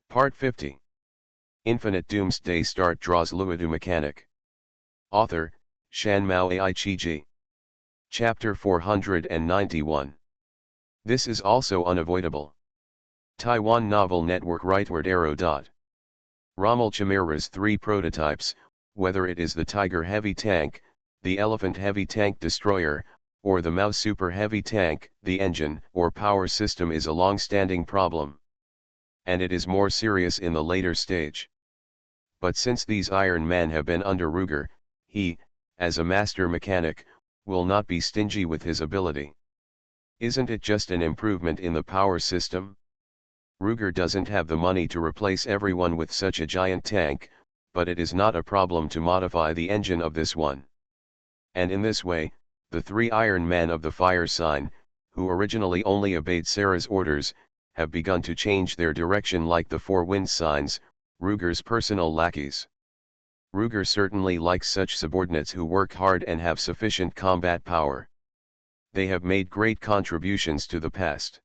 Part 50. Infinite Doomsday Start Draws Luodu Mechanic. Author, Shanmao Aichiji. Chapter 491. This is also unavoidable. Taiwan Novel Network Rightward Arrow. Rommel Chimera's three prototypes, whether it is the Tiger Heavy Tank, the Elephant Heavy Tank Destroyer, or the Mouse Super Heavy Tank, the engine or power system is a long-standing problem. And it is more serious in the later stage. But since these Iron Men have been under Ruger, he, as a master mechanic, will not be stingy with his ability. Isn't it just an improvement in the power system? Ruger doesn't have the money to replace everyone with such a giant tank, but it is not a problem to modify the engine of this one. And in this way, the three Iron Men of the fire sign, who originally only obeyed Sarah's orders, have begun to change their direction like the four wind signs, Ruger's personal lackeys. Ruger certainly likes such subordinates who work hard and have sufficient combat power. They have made great contributions to the past.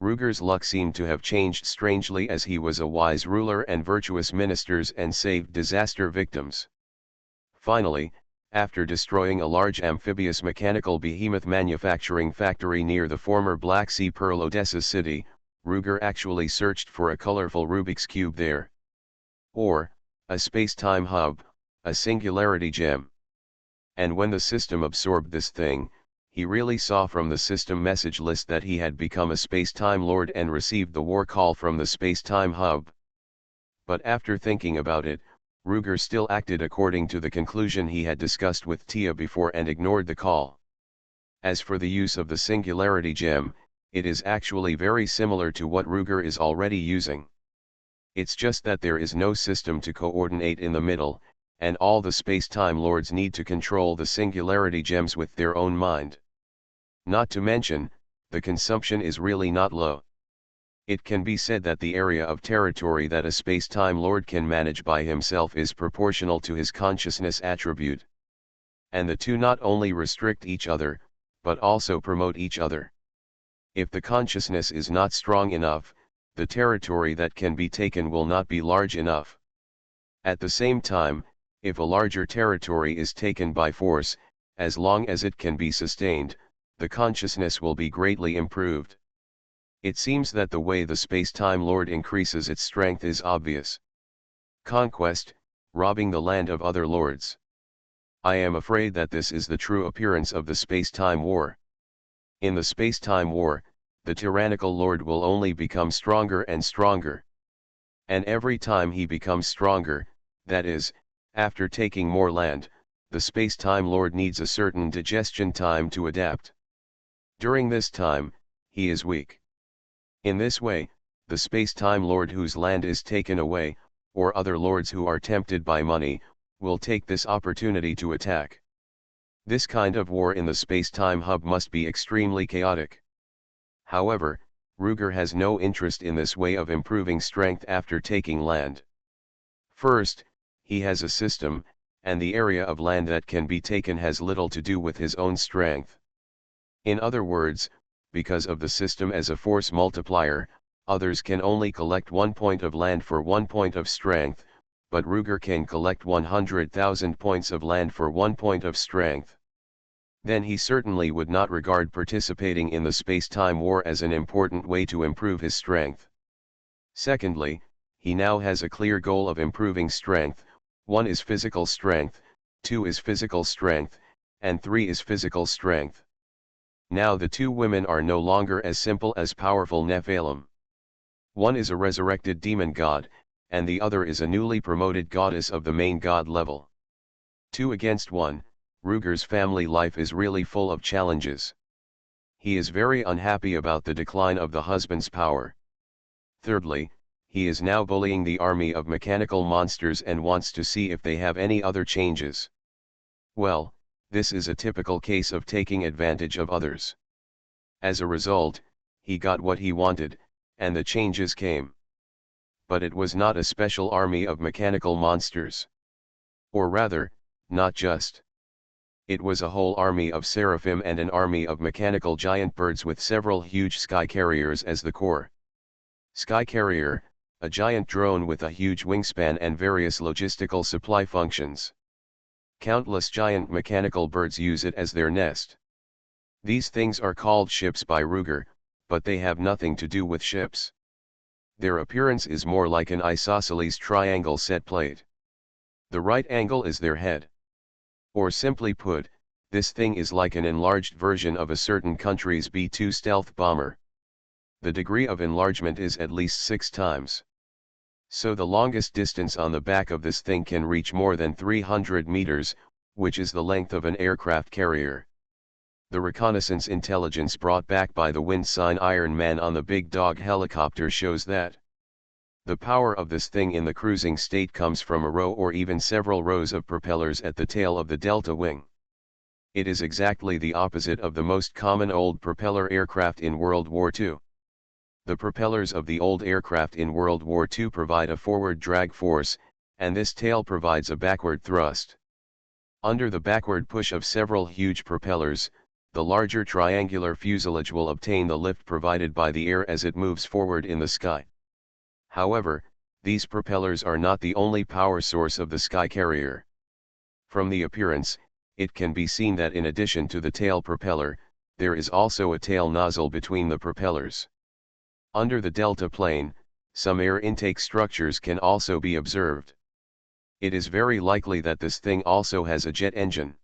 Ruger's luck seemed to have changed strangely as he was a wise ruler and virtuous ministers and saved disaster victims. Finally, after destroying a large amphibious mechanical behemoth manufacturing factory near the former Black Sea Pearl Odessa city, Ruger actually searched for a colorful Rubik's Cube there. Or, a space-time hub, a singularity gem. And when the system absorbed this thing, he really saw from the system message list that he had become a space-time lord and received the war call from the space-time hub. But after thinking about it, Ruger still acted according to the conclusion he had discussed with Tia before and ignored the call. As for the use of the singularity gem, it is actually very similar to what Ruger is already using. It's just that there is no system to coordinate in the middle, and all the space-time lords need to control the singularity gems with their own mind. Not to mention, the consumption is really not low. It can be said that the area of territory that a space-time lord can manage by himself is proportional to his consciousness attribute. And the two not only restrict each other, but also promote each other. If the consciousness is not strong enough, the territory that can be taken will not be large enough. At the same time, if a larger territory is taken by force, as long as it can be sustained, the consciousness will be greatly improved. It seems that the way the space-time lord increases its strength is obvious. Conquest, robbing the land of other lords. I am afraid that this is the true appearance of the space-time war. In the space-time war, the tyrannical lord will only become stronger and stronger. And every time he becomes stronger, that is, after taking more land, the space-time lord needs a certain digestion time to adapt. During this time, he is weak. In this way, the space-time lord whose land is taken away, or other lords who are tempted by money, will take this opportunity to attack. This kind of war in the space-time hub must be extremely chaotic. However, Ruger has no interest in this way of improving strength after taking land. First, he has a system, and the area of land that can be taken has little to do with his own strength. In other words, because of the system as a force multiplier, others can only collect 1 point of land for 1 point of strength, but Ruger can collect 100,000 points of land for 1 point of strength. Then he certainly would not regard participating in the space-time war as an important way to improve his strength. Secondly, he now has a clear goal of improving strength. 1 is physical strength, 2 is physical strength, and 3 is physical strength. Now the two women are no longer as simple as powerful Nephilim. One is a resurrected demon god, and the other is a newly promoted goddess of the main god level. 2 against 1. Ruger's family life is really full of challenges. He is very unhappy about the decline of the husband's power. Thirdly, he is now bullying the army of mechanical monsters and wants to see if they have any other changes. Well, this is a typical case of taking advantage of others. As a result, he got what he wanted, and the changes came. But it was not a special army of mechanical monsters. Or rather, not just. It was a whole army of seraphim and an army of mechanical giant birds with several huge sky carriers as the core. Sky carrier, a giant drone with a huge wingspan and various logistical supply functions. Countless giant mechanical birds use it as their nest. These things are called ships by Ruger, but they have nothing to do with ships. Their appearance is more like an isosceles triangle set plate. The right angle is their head. Or simply put, this thing is like an enlarged version of a certain country's B-2 stealth bomber. The degree of enlargement is at least 6 times. So the longest distance on the back of this thing can reach more than 300 meters, which is the length of an aircraft carrier. The reconnaissance intelligence brought back by the wind sign Iron Man on the Big Dog helicopter shows that the power of this thing in the cruising state comes from a row or even several rows of propellers at the tail of the delta wing. It is exactly the opposite of the most common old propeller aircraft in World War II. The propellers of the old aircraft in World War II provide a forward drag force, and this tail provides a backward thrust. Under the backward push of several huge propellers, the larger triangular fuselage will obtain the lift provided by the air as it moves forward in the sky. However, these propellers are not the only power source of the sky carrier. From the appearance, it can be seen that in addition to the tail propeller, there is also a tail nozzle between the propellers. Under the delta plane, some air intake structures can also be observed. It is very likely that this thing also has a jet engine.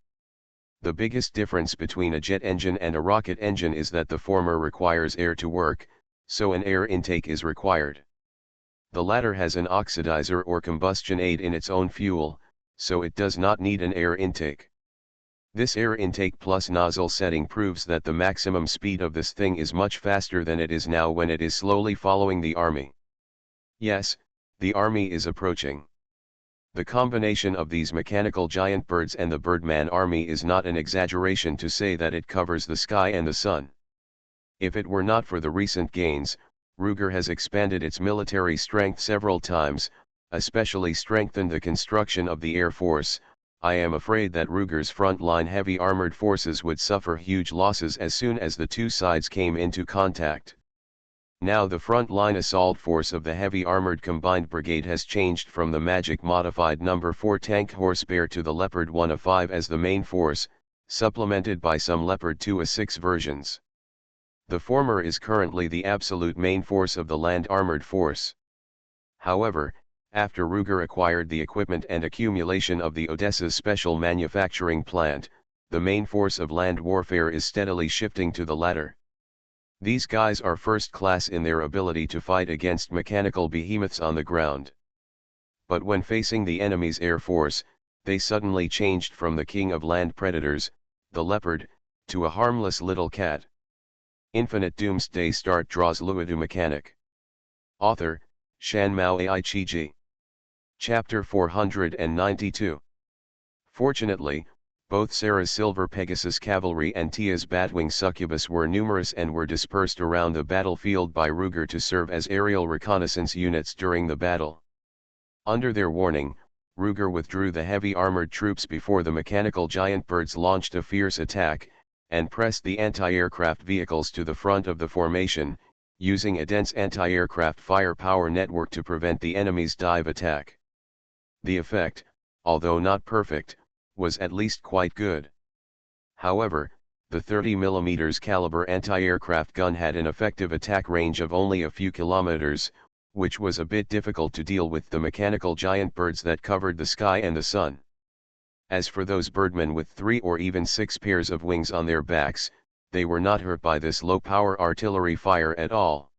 The biggest difference between a jet engine and a rocket engine is that the former requires air to work, so an air intake is required. The latter has an oxidizer or combustion aid in its own fuel, so it does not need an air intake. This air intake plus nozzle setting proves that the maximum speed of this thing is much faster than it is now when it is slowly following the Army. Yes, the Army is approaching. The combination of these mechanical giant birds and the Birdman Army is not an exaggeration to say that it covers the sky and the sun. If it were not for the recent gains, Ruger has expanded its military strength several times, especially strengthened the construction of the Air Force. I am afraid that Ruger's frontline heavy armored forces would suffer huge losses as soon as the two sides came into contact. Now the frontline assault force of the Heavy Armored Combined Brigade has changed from the Magic modified No. 4 tank horsepower to the Leopard 1A5 as the main force, supplemented by some Leopard 2A6 versions. The former is currently the absolute main force of the Land Armored Force. However, after Ruger acquired the equipment and accumulation of the Odessa's special manufacturing plant, the main force of land warfare is steadily shifting to the latter. These guys are first class in their ability to fight against mechanical behemoths on the ground. But when facing the enemy's air force, they suddenly changed from the king of land predators, the leopard, to a harmless little cat. Infinite Doomsday Start draws Luodu mechanic. Author, Shan Mao Ai-Chi-Ji. Chapter 492. Fortunately, both Sarah's Silver Pegasus Cavalry and Tia's Batwing Succubus were numerous and were dispersed around the battlefield by Ruger to serve as aerial reconnaissance units during the battle. Under their warning, Ruger withdrew the heavy armored troops before the mechanical giant birds launched a fierce attack, and pressed the anti-aircraft vehicles to the front of the formation, using a dense anti-aircraft firepower network to prevent the enemy's dive attack. The effect, although not perfect, was at least quite good. However, the 30mm caliber anti-aircraft gun had an effective attack range of only a few kilometers, which was a bit difficult to deal with the mechanical giant birds that covered the sky and the sun. As for those birdmen with 3 or even 6 pairs of wings on their backs, they were not hurt by this low-power artillery fire at all.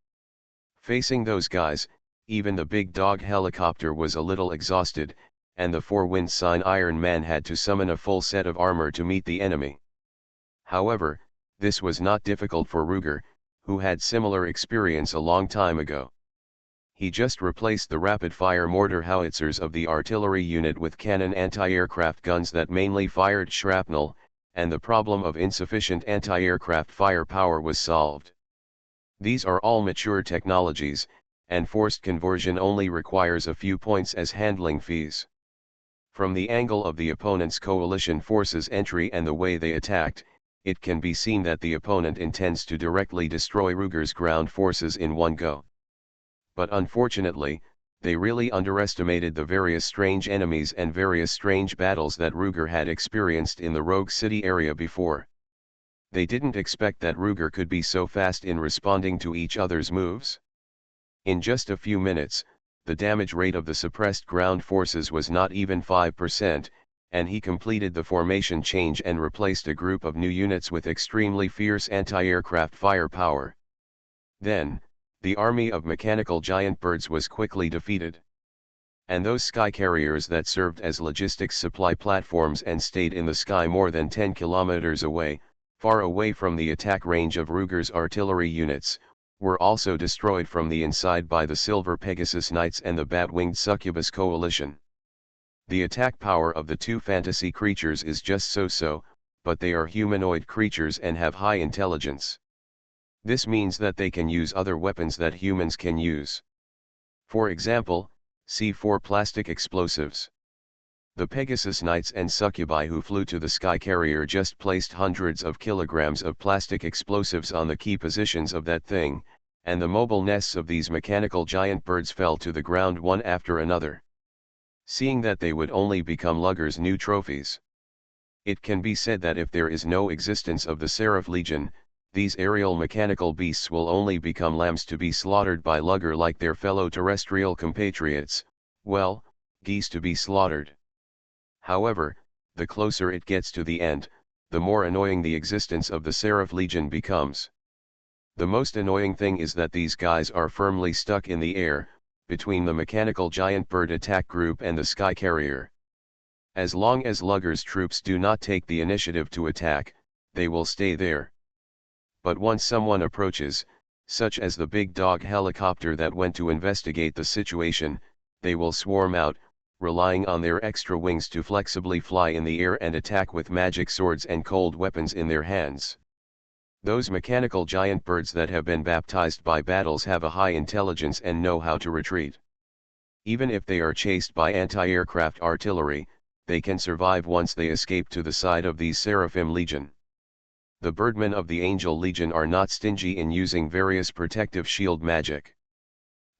Facing those guys, even the Big Dog helicopter was a little exhausted, and the 4-wind sign Iron Man had to summon a full set of armor to meet the enemy. However, this was not difficult for Ruger, who had similar experience a long time ago. He just replaced the rapid-fire mortar howitzers of the artillery unit with cannon anti-aircraft guns that mainly fired shrapnel, and the problem of insufficient anti-aircraft firepower was solved. These are all mature technologies, and forced conversion only requires a few points as handling fees. From the angle of the opponent's coalition forces' entry and the way they attacked, it can be seen that the opponent intends to directly destroy Ruger's ground forces in one go. But unfortunately, They really underestimated the various strange enemies and various strange battles that Ruger had experienced in the Rogue City area before. They didn't expect that Ruger could be so fast in responding to each other's moves. In just a few minutes, the damage rate of the suppressed ground forces was not even 5%, and he completed the formation change and replaced a group of new units with extremely fierce anti-aircraft firepower. Then, the army of mechanical giant birds was quickly defeated. And those sky carriers that served as logistics supply platforms and stayed in the sky more than 10 kilometers away, far away from the attack range of Ruger's artillery units, were also destroyed from the inside by the Silver Pegasus Knights and the Bat-Winged Succubus Coalition. The attack power of the two fantasy creatures is just so-so, but they are humanoid creatures and have high intelligence. This means that they can use other weapons that humans can use. For example, C4 plastic explosives. The Pegasus Knights and Succubi who flew to the sky carrier just placed hundreds of kilograms of plastic explosives on the key positions of that thing, and the mobile nests of these mechanical giant birds fell to the ground one after another. Seeing that they would only become Luger's new trophies. It can be said that if there is no existence of the Seraph Legion, these aerial mechanical beasts will only become lambs to be slaughtered by Luger like their fellow terrestrial compatriots, well, geese to be slaughtered. However, the closer it gets to the end, the more annoying the existence of the Seraph Legion becomes. The most annoying thing is that these guys are firmly stuck in the air, between the mechanical giant bird attack group and the sky carrier. As long as Luger's troops do not take the initiative to attack, they will stay there. But once someone approaches, such as the big dog helicopter that went to investigate the situation, they will swarm out, relying on their extra wings to flexibly fly in the air and attack with magic swords and cold weapons in their hands. Those mechanical giant birds that have been baptized by battles have a high intelligence and know how to retreat. Even if they are chased by anti-aircraft artillery, they can survive once they escape to the side of these Seraphim Legion. The Birdmen of the Angel Legion are not stingy in using various protective shield magic.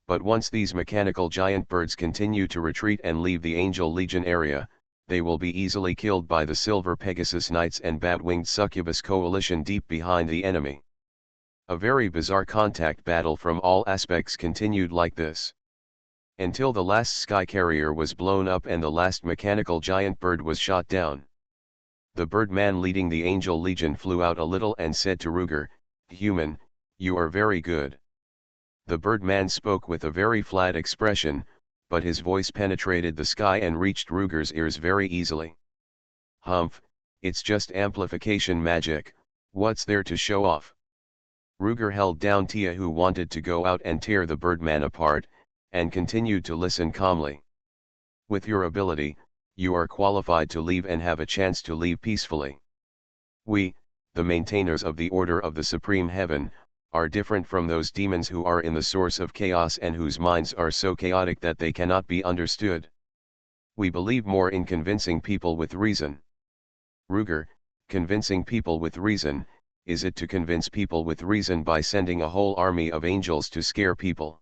But once these mechanical giant birds continue to retreat and leave the Angel Legion area, they will be easily killed by the Silver Pegasus Knights and Bat-Winged Succubus Coalition deep behind the enemy. A very bizarre contact battle from all aspects continued like this. Until the last sky carrier was blown up and the last mechanical giant bird was shot down. The Birdman leading the Angel Legion flew out a little and said to Ruger, "Human, you are very good." The Birdman spoke with a very flat expression, but his voice penetrated the sky and reached Ruger's ears very easily. "Humph, it's just amplification magic, what's there to show off?" Ruger held down Tia who wanted to go out and tear the Birdman apart, and continued to listen calmly. "With your ability, you are qualified to leave and have a chance to leave peacefully. We, the maintainers of the Order of the Supreme Heaven, are different from those demons who are in the source of chaos and whose minds are so chaotic that they cannot be understood. We believe more in convincing people with reason." Ruger, convincing people with reason, is it to convince people with reason by sending a whole army of angels to scare people?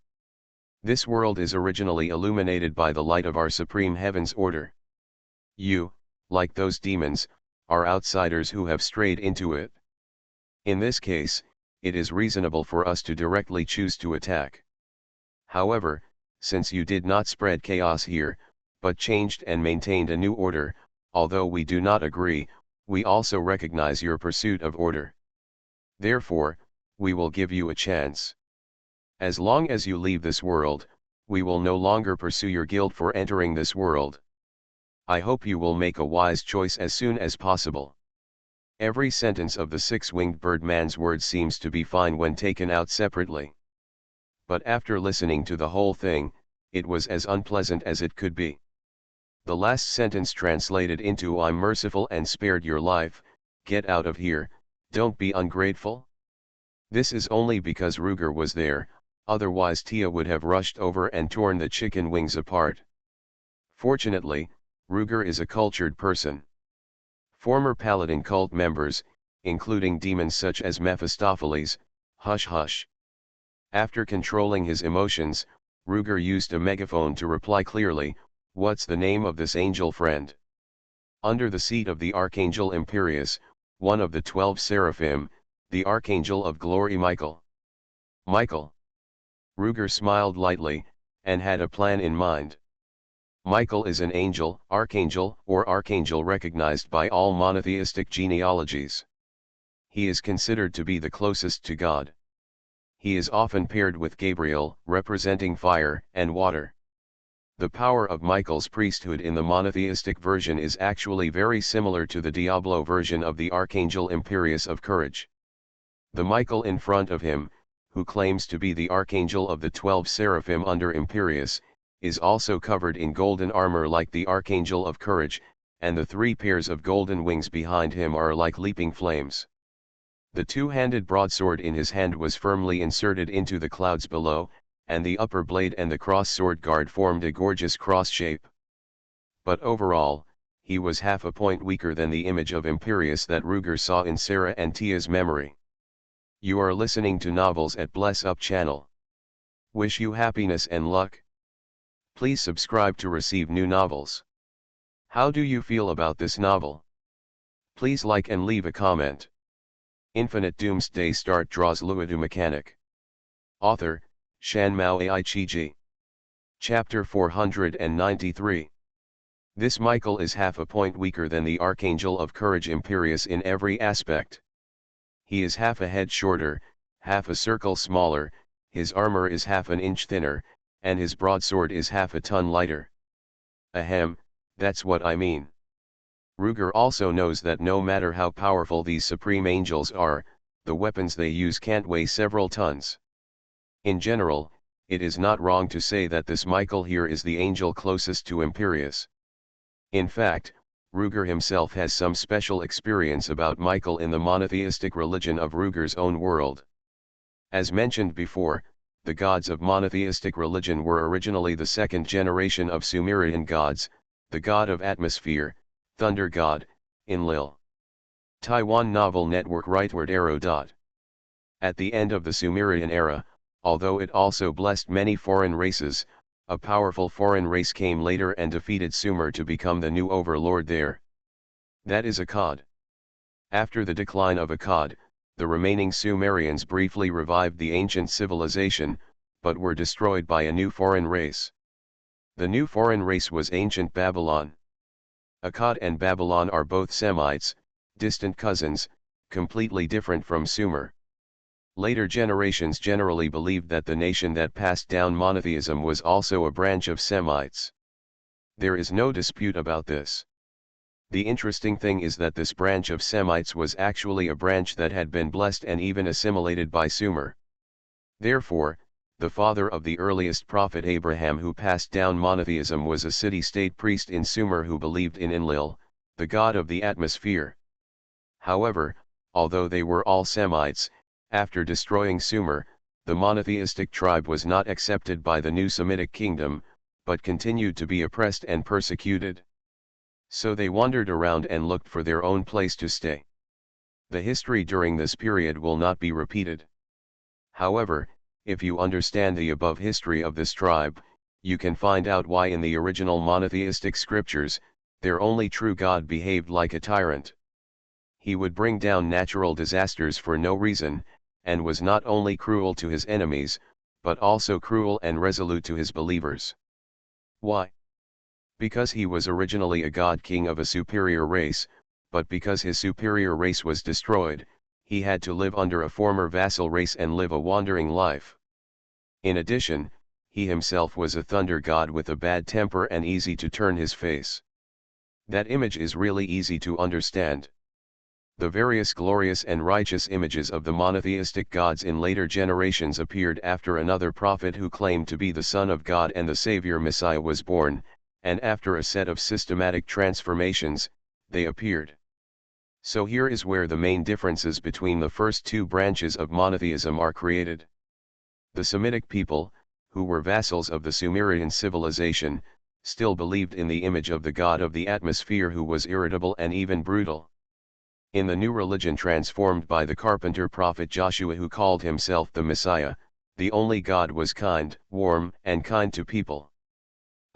This world is originally illuminated by the light of our Supreme Heaven's order. You, like those demons, are outsiders who have strayed into it. In this case, it is reasonable for us to directly choose to attack. However, since you did not spread chaos here, but changed and maintained a new order, although we do not agree, we also recognize your pursuit of order. Therefore, we will give you a chance. As long as you leave this world, we will no longer pursue your guilt for entering this world. I hope you will make a wise choice as soon as possible. Every sentence of the six-winged birdman's words seems to be fine when taken out separately. But after listening to the whole thing, it was as unpleasant as it could be. The last sentence translated into "I'm merciful and spared your life, get out of here, don't be ungrateful." This is only because Ruger was there, otherwise Tia would have rushed over and torn the chicken wings apart. Fortunately, Ruger is a cultured person. Former Paladin cult members, including demons such as Mephistopheles, hush hush. After controlling his emotions, Ruger used a megaphone to reply clearly, "What's the name of this angel friend?" Under the seat of the Archangel Imperius, one of the 12 seraphim, the Archangel of Glory Michael. Michael. Ruger smiled lightly, and had a plan in mind. Michael is an angel, archangel, or archangel recognized by all monotheistic genealogies. He is considered to be the closest to God. He is often paired with Gabriel, representing fire and water. The power of Michael's priesthood in the monotheistic version is actually very similar to the Diablo version of the Archangel Imperius of Courage. The Michael in front of him, who claims to be the Archangel of the 12 seraphim under Imperius, is also covered in golden armor like the Archangel of Courage, and the 3 pairs of golden wings behind him are like leaping flames. The 2-handed broadsword in his hand was firmly inserted into the clouds below, and the upper blade and the cross sword guard formed a gorgeous cross shape. But overall, he was half a point weaker than the image of Imperius that Ruger saw in Sarah and Tia's memory. You are listening to Novels at Bless Up channel. Wish you happiness and luck. Please subscribe to receive new novels. How do you feel about this novel? Please like and leave a comment. Infinite Doomsday Start draws Luodu mechanic. Author, Shan Mao Ai-Chi-Ji. Chapter 493. This Michael is half a point weaker than the Archangel of Courage Imperius in every aspect. He is half a head shorter, half a circle smaller, his armor is half an inch thinner, and his broadsword is half a ton lighter. Ahem, that's what I mean. Ruger also knows that no matter how powerful these supreme angels are, the weapons they use can't weigh several tons. In general, it is not wrong to say that this Michael here is the angel closest to Imperius. In fact, Ruger himself has some special experience about Michael in the monotheistic religion of Ruger's own world. As mentioned before, the gods of monotheistic religion were originally the 2nd generation of Sumerian gods, the god of atmosphere, thunder god, Enlil. Taiwan Novel Network Rightward Arrow. At the end of the Sumerian era, although it also blessed many foreign races, a powerful foreign race came later and defeated Sumer to become the new overlord there. That is Akkad. After the decline of Akkad, the remaining Sumerians briefly revived the ancient civilization, but were destroyed by a new foreign race. The new foreign race was ancient Babylon. Akkad and Babylon are both Semites, distant cousins, completely different from Sumer. Later generations generally believed that the nation that passed down monotheism was also a branch of Semites. There is no dispute about this. The interesting thing is that this branch of Semites was actually a branch that had been blessed and even assimilated by Sumer. Therefore, the father of the earliest prophet Abraham who passed down monotheism was a city-state priest in Sumer who believed in Enlil, the god of the atmosphere. However, although they were all Semites, after destroying Sumer, the monotheistic tribe was not accepted by the new Semitic kingdom, but continued to be oppressed and persecuted. So they wandered around and looked for their own place to stay. The history during this period will not be repeated. However, if you understand the above history of this tribe, you can find out why in the original monotheistic scriptures, their only true God behaved like a tyrant. He would bring down natural disasters for no reason, and was not only cruel to his enemies, but also cruel and resolute to his believers. Why? Because he was originally a god-king of a superior race, but because his superior race was destroyed, he had to live under a former vassal race and live a wandering life. In addition, he himself was a thunder god with a bad temper and easy to turn his face. That image is really easy to understand. The various glorious and righteous images of the monotheistic gods in later generations appeared after another prophet who claimed to be the Son of God and the Savior Messiah was born, and after a set of systematic transformations, they appeared. So here is where the main differences between the first 2 branches of monotheism are created. The Semitic people, who were vassals of the Sumerian civilization, still believed in the image of the god of the atmosphere who was irritable and even brutal. In the new religion transformed by the carpenter prophet Joshua who called himself the Messiah, the only god was kind, warm, and kind to people.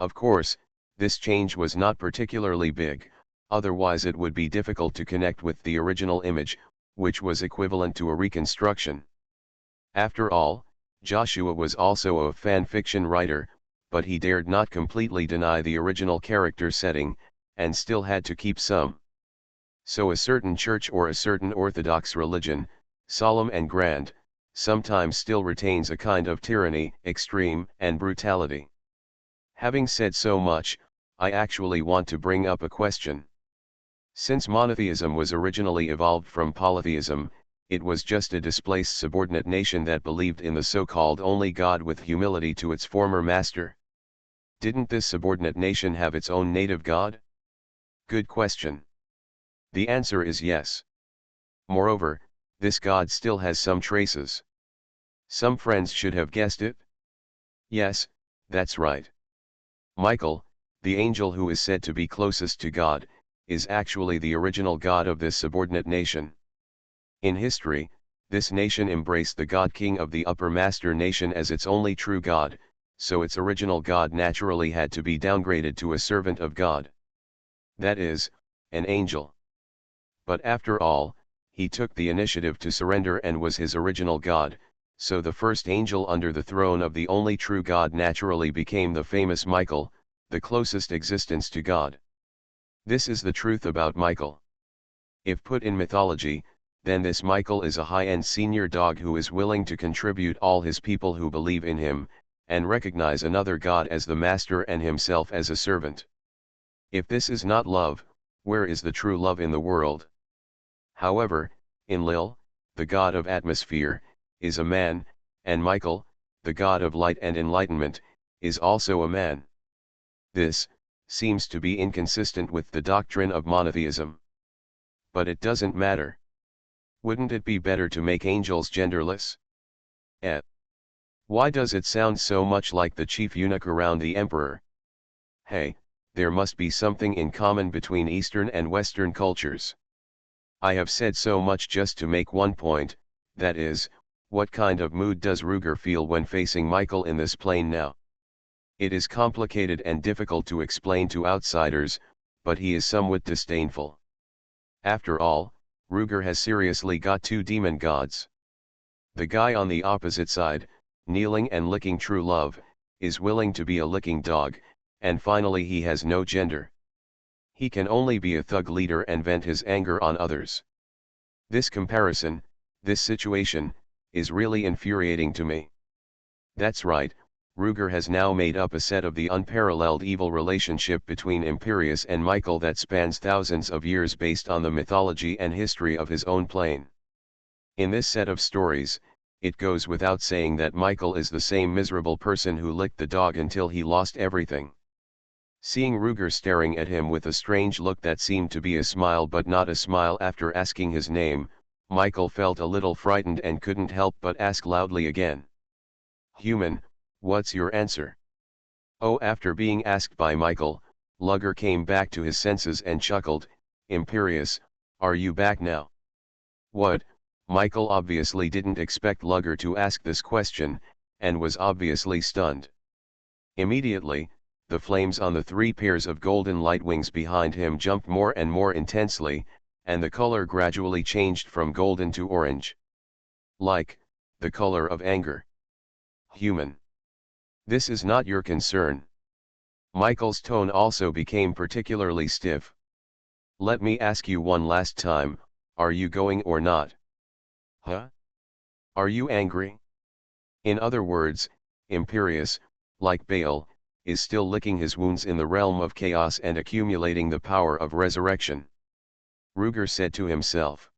Of course, this change was not particularly big, otherwise it would be difficult to connect with the original image, which was equivalent to a reconstruction. After all, Joshua was also a fan fiction writer, but he dared not completely deny the original character setting, and still had to keep some. So a certain church or a certain orthodox religion, solemn and grand, sometimes still retains a kind of tyranny, extreme, and brutality. Having said so much, I actually want to bring up a question. Since monotheism was originally evolved from polytheism, it was just a displaced subordinate nation that believed in the so-called only God with humility to its former master. Didn't this subordinate nation have its own native God? Good question. The answer is yes. Moreover, this God still has some traces. Some friends should have guessed it. Yes, that's right. Michael, the angel who is said to be closest to God, is actually the original god of this subordinate nation. In history, this nation embraced the god-king of the upper master nation as its only true god, so its original god naturally had to be downgraded to a servant of God. That is, an angel. But after all, he took the initiative to surrender and was his original god, so the first angel under the throne of the only true God naturally became the famous Michael, the closest existence to God. This is the truth about Michael. If put in mythology, then this Michael is a high-end senior dog who is willing to contribute all his people who believe in him, and recognize another God as the master and himself as a servant. If this is not love, where is the true love in the world? However, Enlil, the god of atmosphere, is a man, and Michael, the god of light and enlightenment, is also a man. This seems to be inconsistent with the doctrine of monotheism. But it doesn't matter. Wouldn't it be better to make angels genderless? Why does it sound so much like the chief eunuch around the emperor? Hey, there must be something in common between Eastern and Western cultures. I have said so much just to make one point, that is, what kind of mood does Ruger feel when facing Michael in this plane now? It is complicated and difficult to explain to outsiders, but he is somewhat disdainful. After all, Ruger has seriously got two demon gods. The guy on the opposite side, kneeling and licking true love, is willing to be a licking dog, and finally he has no gender. He can only be a thug leader and vent his anger on others. This comparison, this situation, is really infuriating to me. That's right, Ruger has now made up a set of the unparalleled evil relationship between Imperius and Michael that spans thousands of years based on the mythology and history of his own plane. In this set of stories, it goes without saying that Michael is the same miserable person who licked the dog until he lost everything. Seeing Ruger staring at him with a strange look that seemed to be a smile but not a smile after asking his name, Michael felt a little frightened and couldn't help but ask loudly again. "Human, what's your answer?" Oh, after being asked by Michael, Luger came back to his senses and chuckled, "Imperius, are you back now?" What? Michael obviously didn't expect Luger to ask this question, and was obviously stunned. Immediately, the flames on the three pairs of golden light wings behind him jumped more and more intensely, and the color gradually changed from golden to orange. Like, the color of anger. "Human. This is not your concern." Michael's tone also became particularly stiff. "Let me ask you one last time, are you going or not?" "Huh? Are you angry?" In other words, Imperius, like Baal, is still licking his wounds in the realm of chaos and accumulating the power of resurrection. Ruger said to himself.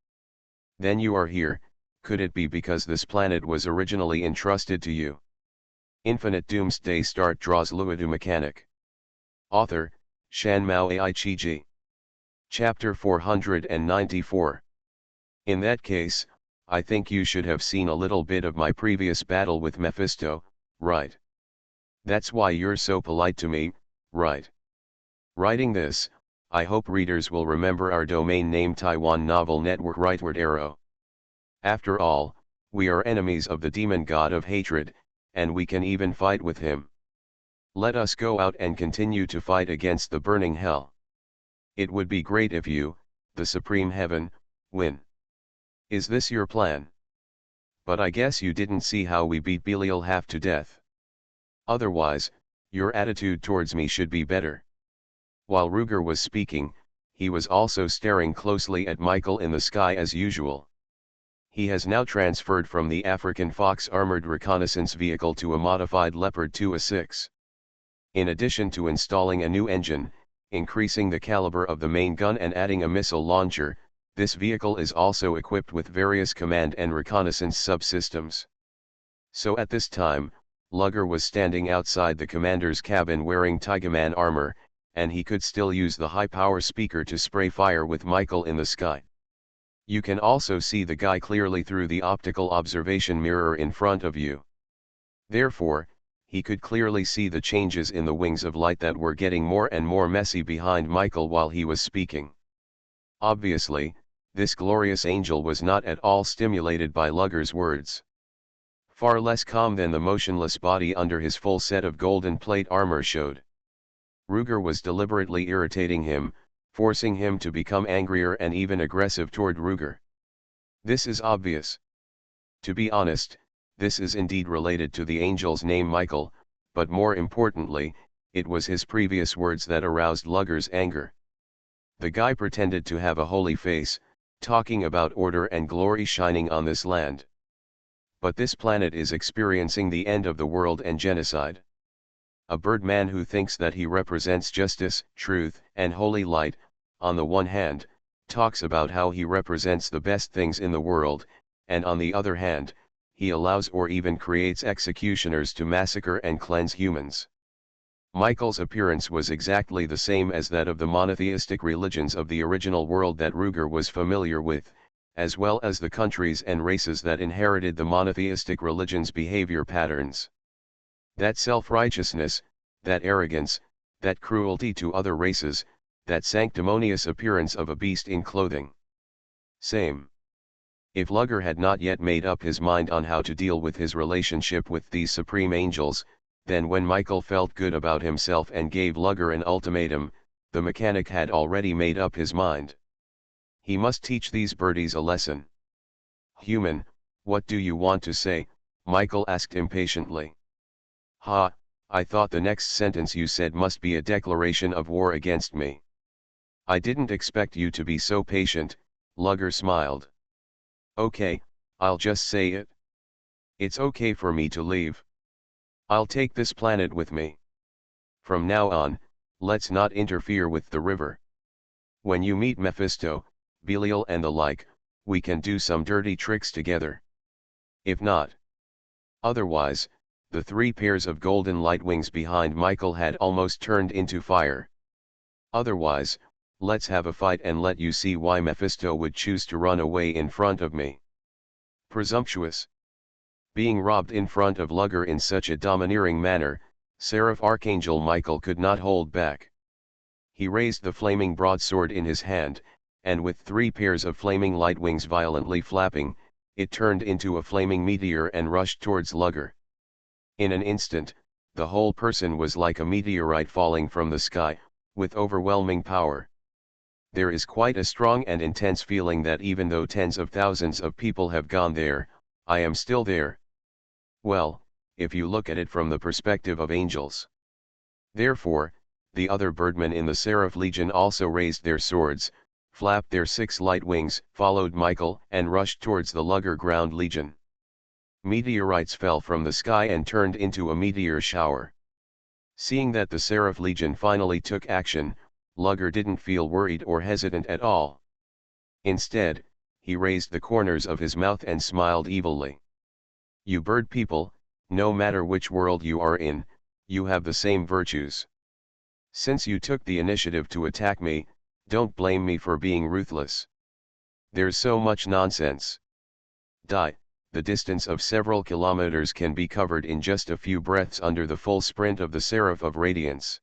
"Then you are here, could it be because this planet was originally entrusted to you?" Infinite Doomsday Start draws Luodu mechanic. Author, Shanmao Aichiji. Chapter 494. In that case, I think you should have seen a little bit of my previous battle with Mephisto, right? That's why you're so polite to me, right? Writing this, I hope readers will remember our domain name Taiwan Novel Network Rightward Arrow. After all, We are enemies of the demon god of hatred, and we can even fight with him. Let us go out and continue to fight against the burning hell. It would be great if you, the supreme heaven, win. Is this your plan? But I guess you didn't see how we beat Belial half to death. Otherwise, your attitude towards me should be better. While Ruger was speaking, he was also staring closely at Michael in the sky as usual. He has now transferred from the African Fox armored reconnaissance vehicle to a modified Leopard 2A6. In addition to installing a new engine, increasing the caliber of the main gun and adding a missile launcher, this vehicle is also equipped with various command and reconnaissance subsystems. So at this time, Lugger was standing outside the commander's cabin wearing Tigerman armor, and he could still use the high-power speaker to spray fire with Michael in the sky. You can also see the guy clearly through the optical observation mirror in front of you. Therefore, he could clearly see the changes in the wings of light that were getting more and more messy behind Michael while he was speaking. Obviously, this glorious angel was not at all stimulated by Lugger's words. Far less calm than the motionless body under his full set of golden plate armor showed. Ruger was deliberately irritating him, forcing him to become angrier and even aggressive toward Ruger. This is obvious. To be honest, this is indeed related to the angel's name Michael, but more importantly, it was his previous words that aroused Lugger's anger. The guy pretended to have a holy face, talking about order and glory shining on this land. But this planet is experiencing the end of the world and genocide. A birdman who thinks that he represents justice, truth, and holy light, on the one hand, talks about how he represents the best things in the world, and on the other hand, he allows or even creates executioners to massacre and cleanse humans. Michael's appearance was exactly the same as that of the monotheistic religions of the original world that Ruger was familiar with, as well as the countries and races that inherited the monotheistic religions' behavior patterns. That self-righteousness, that arrogance, that cruelty to other races, that sanctimonious appearance of a beast in clothing. Same. If Lugger had not yet made up his mind on how to deal with his relationship with these supreme angels, then when Michael felt good about himself and gave Lugger an ultimatum, the mechanic had already made up his mind. He must teach these birdies a lesson. "Human, what do you want to say?" Michael asked impatiently. "Ha, I thought the next sentence you said must be a declaration of war against me." "I didn't expect you to be so patient," Lugger smiled. "Okay, I'll just say it. It's okay for me to leave. I'll take this planet with me. From now on, let's not interfere with the river. When you meet Mephisto, Belial and the like, we can do some dirty tricks together. If not. Otherwise, the 3 pairs of golden light wings behind Michael had almost turned into fire. Otherwise, let's have a fight and let you see why Mephisto would choose to run away in front of me. Presumptuous. Being robbed in front of Lugger in such a domineering manner, Seraph Archangel Michael could not hold back. He raised the flaming broadsword in his hand, and with 3 pairs of flaming light wings violently flapping, it turned into a flaming meteor and rushed towards Lugger. In an instant, the whole person was like a meteorite falling from the sky, with overwhelming power. There is quite a strong and intense feeling that even though tens of thousands of people have gone there, I am still there. Well, if you look at it from the perspective of angels. Therefore, the other birdmen in the Seraph Legion also raised their swords, flapped their 6 light wings, followed Michael, and rushed towards the Lugger ground legion. Meteorites fell from the sky and turned into a meteor shower. Seeing that the Seraph Legion finally took action, Lugger didn't feel worried or hesitant at all. Instead, he raised the corners of his mouth and smiled evilly. "You bird people, no matter which world you are in, you have the same virtues. Since you took the initiative to attack me, don't blame me for being ruthless. There's so much nonsense. Die." The distance of several kilometers can be covered in just a few breaths under the full sprint of the Seraph of Radiance.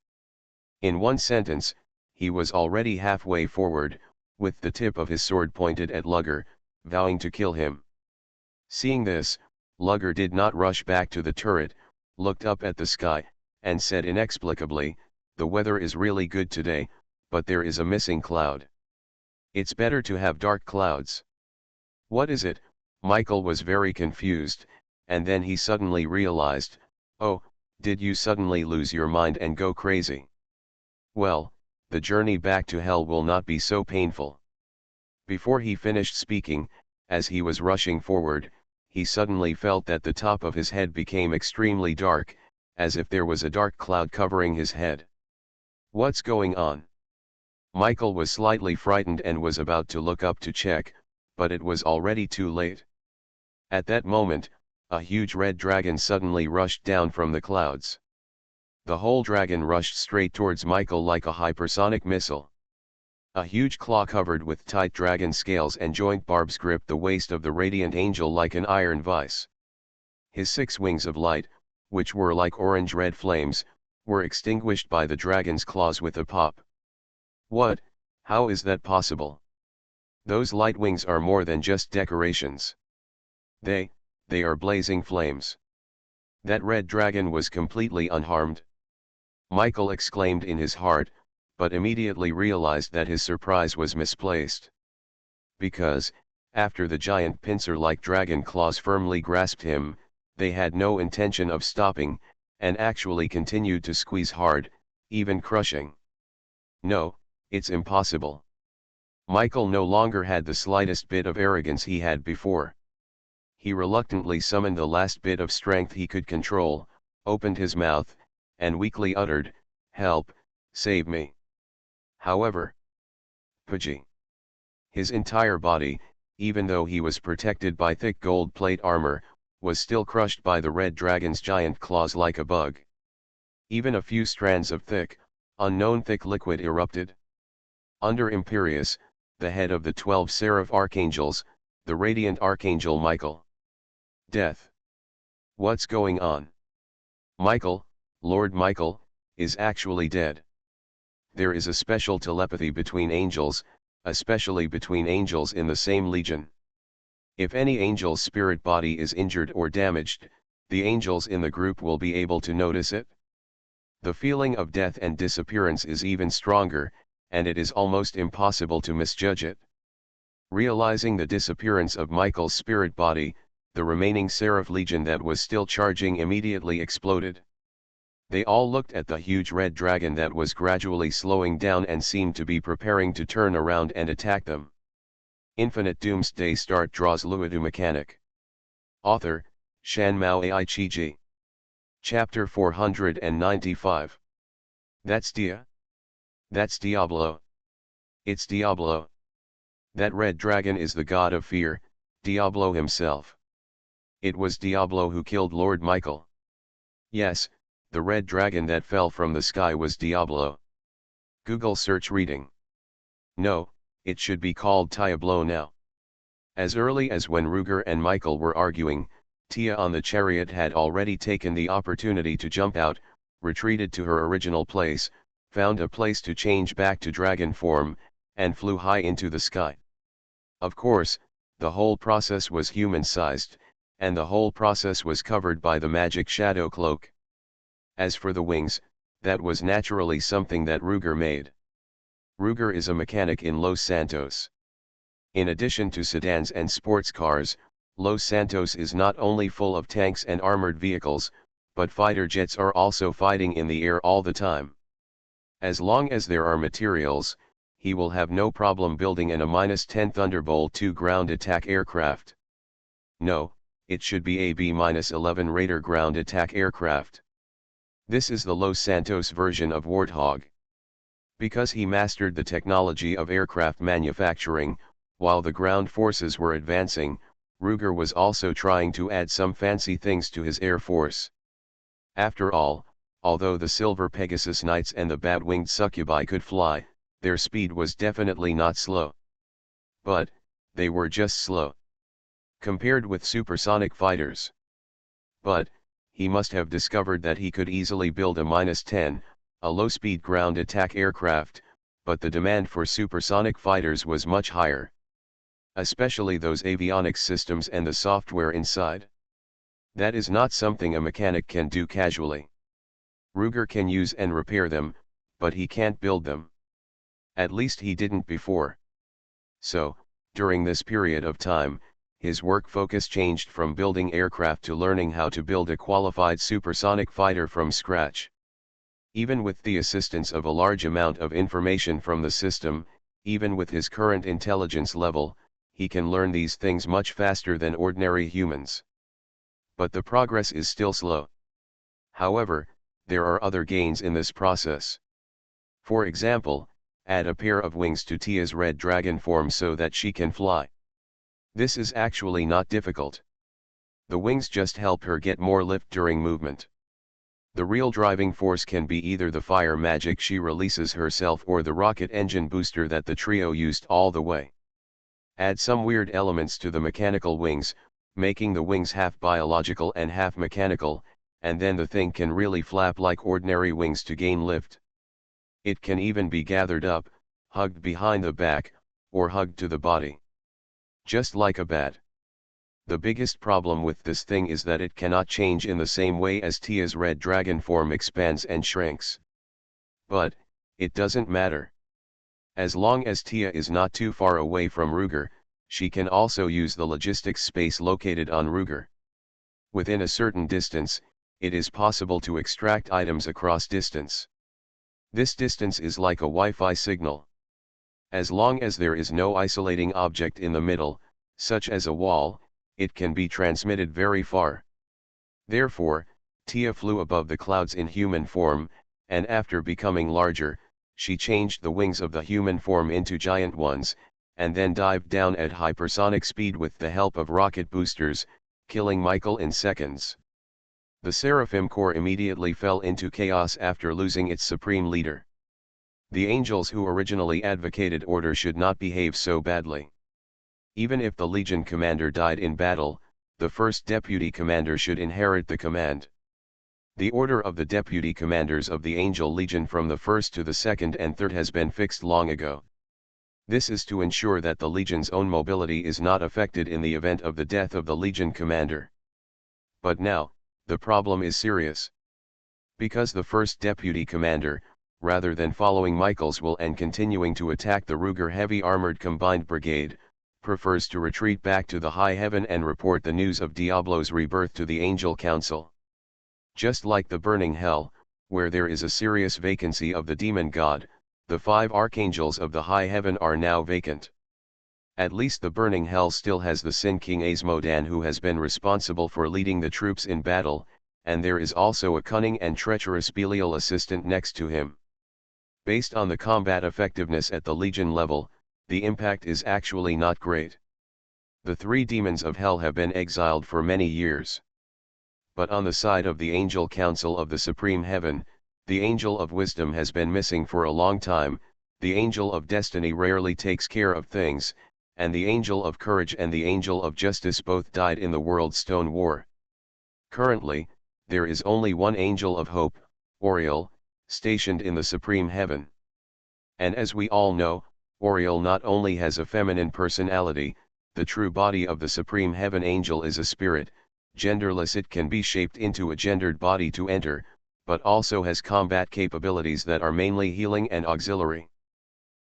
In one sentence, he was already halfway forward, with the tip of his sword pointed at Lugger, vowing to kill him. Seeing this, Lugger did not rush back to the turret, looked up at the sky, and said inexplicably, "The weather is really good today, but there is a missing cloud. It's better to have dark clouds." "What is it?" Michael was very confused, and then he suddenly realized, "Oh, did you suddenly lose your mind and go crazy? Well, the journey back to hell will not be so painful." Before he finished speaking, as he was rushing forward, he suddenly felt that the top of his head became extremely dark, as if there was a dark cloud covering his head. "What's going on?" Michael was slightly frightened and was about to look up to check, but it was already too late. At that moment, a huge red dragon suddenly rushed down from the clouds. The whole dragon rushed straight towards Michael like a hypersonic missile. A huge claw covered with tight dragon scales and joint barbs gripped the waist of the radiant angel like an iron vice. His 6 wings of light, which were like orange-red flames, were extinguished by the dragon's claws with a pop. "What? How is that possible? Those light wings are more than just decorations. They are blazing flames." That red dragon was completely unharmed. Michael exclaimed in his heart, but immediately realized that his surprise was misplaced. Because, after the giant pincer-like dragon claws firmly grasped him, they had no intention of stopping, and actually continued to squeeze hard, even crushing. "No, it's impossible." Michael no longer had the slightest bit of arrogance he had before. He reluctantly summoned the last bit of strength he could control, opened his mouth, and weakly uttered, "Help, save me." However, Pudgy. His entire body, even though he was protected by thick gold plate armor, was still crushed by the red dragon's giant claws like a bug. Even a few strands of unknown thick liquid erupted. Under Imperius, the head of the 12 seraph archangels, the radiant archangel Michael. Death. What's going on? Michael, Lord Michael, is actually dead. There is a special telepathy between angels, especially between angels in the same legion. If any angel's spirit body is injured or damaged, the angels in the group will be able to notice it. The feeling of death and disappearance is even stronger, and it is almost impossible to misjudge it. Realizing the disappearance of Michael's spirit body, the remaining seraph legion that was still charging immediately exploded. They all looked at the huge red dragon that was gradually slowing down and seemed to be preparing to turn around and attack them. Infinite Doomsday Start draws Luodu Mechanic. Author, Shan Mao Ai Chi Ji. Chapter 495. That's Diablo. It's Diablo. That red dragon is the god of fear, Diablo himself. It was Diablo who killed Lord Michael. Yes, the red dragon that fell from the sky was Diablo. Google search reading. No, it should be called Diablo now. As early as when Ruger and Michael were arguing, Tia on the chariot had already taken the opportunity to jump out, retreated to her original place, found a place to change back to dragon form, and flew high into the sky. Of course, the whole process was human-sized, and the whole process was covered by the magic shadow cloak. As for the wings, that was naturally something that Ruger made. Ruger is a mechanic in Los Santos. In addition to sedans and sports cars, Los Santos is not only full of tanks and armored vehicles, but fighter jets are also fighting in the air all the time. As long as there are materials, he will have no problem building an A-10 Thunderbolt II ground attack aircraft. No, it should be a B-11 Raider ground attack aircraft. This is the Los Santos version of Warthog. Because he mastered the technology of aircraft manufacturing, while the ground forces were advancing, Ruger was also trying to add some fancy things to his air force. After all, although the Silver Pegasus Knights and the Bat-winged Succubi could fly, their speed was definitely not slow. But, they were just slow. Compared with supersonic fighters. But, he must have discovered that he could easily build a -10, a low-speed ground attack aircraft, but the demand for supersonic fighters was much higher. especially those avionics systems and the software inside. That is not something a mechanic can do casually. Ruger can use and repair them, but he can't build them. At least he didn't before. So, during this period of time, his work focus changed from building aircraft to learning how to build a qualified supersonic fighter from scratch. Even with the assistance of a large amount of information from the system, even with his current intelligence level, he can learn these things much faster than ordinary humans. But the progress is still slow. However, there are other gains in this process. For example, add a pair of wings to Tia's red dragon form so that she can fly. This is actually not difficult. The wings just help her get more lift during movement. The real driving force can be either the fire magic she releases herself or the rocket engine booster that the trio used all the way. Add some weird elements to the mechanical wings, making the wings half biological and half mechanical, and then the thing can really flap like ordinary wings to gain lift. It can even be gathered up, hugged behind the back, or hugged to the body. Just like a bat. The biggest problem with this thing is that it cannot change in the same way as Tia's red dragon form expands and shrinks. But, it doesn't matter. As long as Tia is not too far away from Ruger, she can also use the logistics space located on Ruger. Within a certain distance, it is possible to extract items across distance. This distance is like a Wi-Fi signal. As long as there is no isolating object in the middle, such as a wall, it can be transmitted very far. Therefore, Tia flew above the clouds in human form, and after becoming larger, she changed the wings of the human form into giant ones, and then dived down at hypersonic speed with the help of rocket boosters, killing Michael in seconds. The Seraphim Corps immediately fell into chaos after losing its supreme leader. The angels who originally advocated order should not behave so badly. Even if the Legion commander died in battle, the first deputy commander should inherit the command. The order of the deputy commanders of the Angel Legion from the first to the second and third has been fixed long ago. This is to ensure that the Legion's own mobility is not affected in the event of the death of the Legion commander. But now, the problem is serious. Because the first deputy commander, rather than following Michael's will and continuing to attack the Ruger Heavy Armored Combined Brigade, prefers to retreat back to the high heaven and report the news of Diablo's rebirth to the Angel Council. Just like the burning hell, where there is a serious vacancy of the demon god, the 5 archangels of the high heaven are now vacant. At least the burning hell still has the Sin King Asmodan, who has been responsible for leading the troops in battle, and there is also a cunning and treacherous Belial assistant next to him. Based on the combat effectiveness at the Legion level, the impact is actually not great. The 3 demons of hell have been exiled for many years. But on the side of the Angel Council of the Supreme Heaven, the Angel of Wisdom has been missing for a long time, the Angel of Destiny rarely takes care of things, and the Angel of Courage and the Angel of Justice both died in the World Stone War. Currently, there is only one Angel of Hope, Oriel, stationed in the Supreme Heaven. And as we all know, Oriel not only has a feminine personality, the true body of the Supreme Heaven Angel is a spirit, genderless. It can be shaped into a gendered body to enter, but also has combat capabilities that are mainly healing and auxiliary.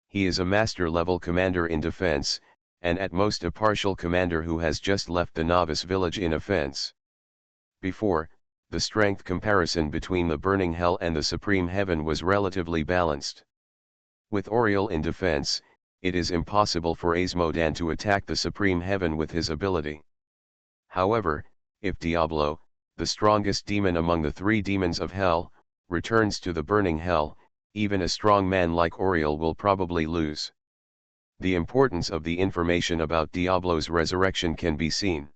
He is a master-level commander in defense, and at most a partial commander who has just left the novice village in offense. Before, the strength comparison between the burning hell and the Supreme Heaven was relatively balanced. With Oriel in defense, it is impossible for Asmodan to attack the Supreme Heaven with his ability. However, if Diablo, the strongest demon among the 3 demons of hell, returns to the burning hell, even a strong man like Oriel will probably lose. The importance of the information about Diablo's resurrection can be seen.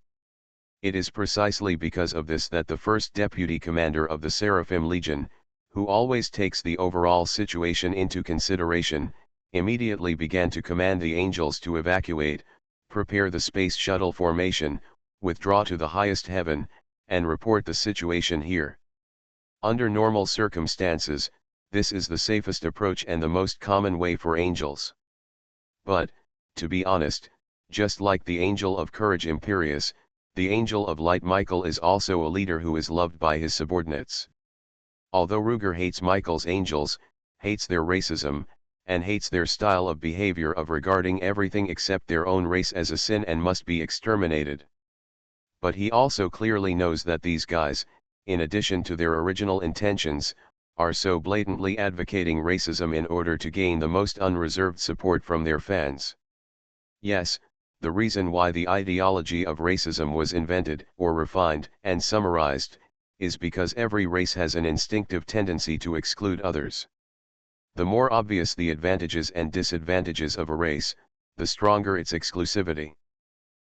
It is precisely because of this that the first deputy commander of the Seraphim Legion, who always takes the overall situation into consideration, immediately began to command the angels to evacuate, prepare the space shuttle formation, withdraw to the highest heaven, and report the situation here. Under normal circumstances, this is the safest approach and the most common way for angels. But, to be honest, Just like the angel of courage Imperius, the angel of light Michael is also a leader who is loved by his subordinates. Although Ruger hates Michael's angels, hates their racism, and hates their style of behavior of regarding everything except their own race as a sin and must be exterminated. But he also clearly knows that these guys, in addition to their original intentions, are so blatantly advocating racism in order to gain the most unreserved support from their fans. Yes, the reason why the ideology of racism was invented, or refined, and summarized, is because every race has an instinctive tendency to exclude others. The more obvious the advantages and disadvantages of a race, the stronger its exclusivity.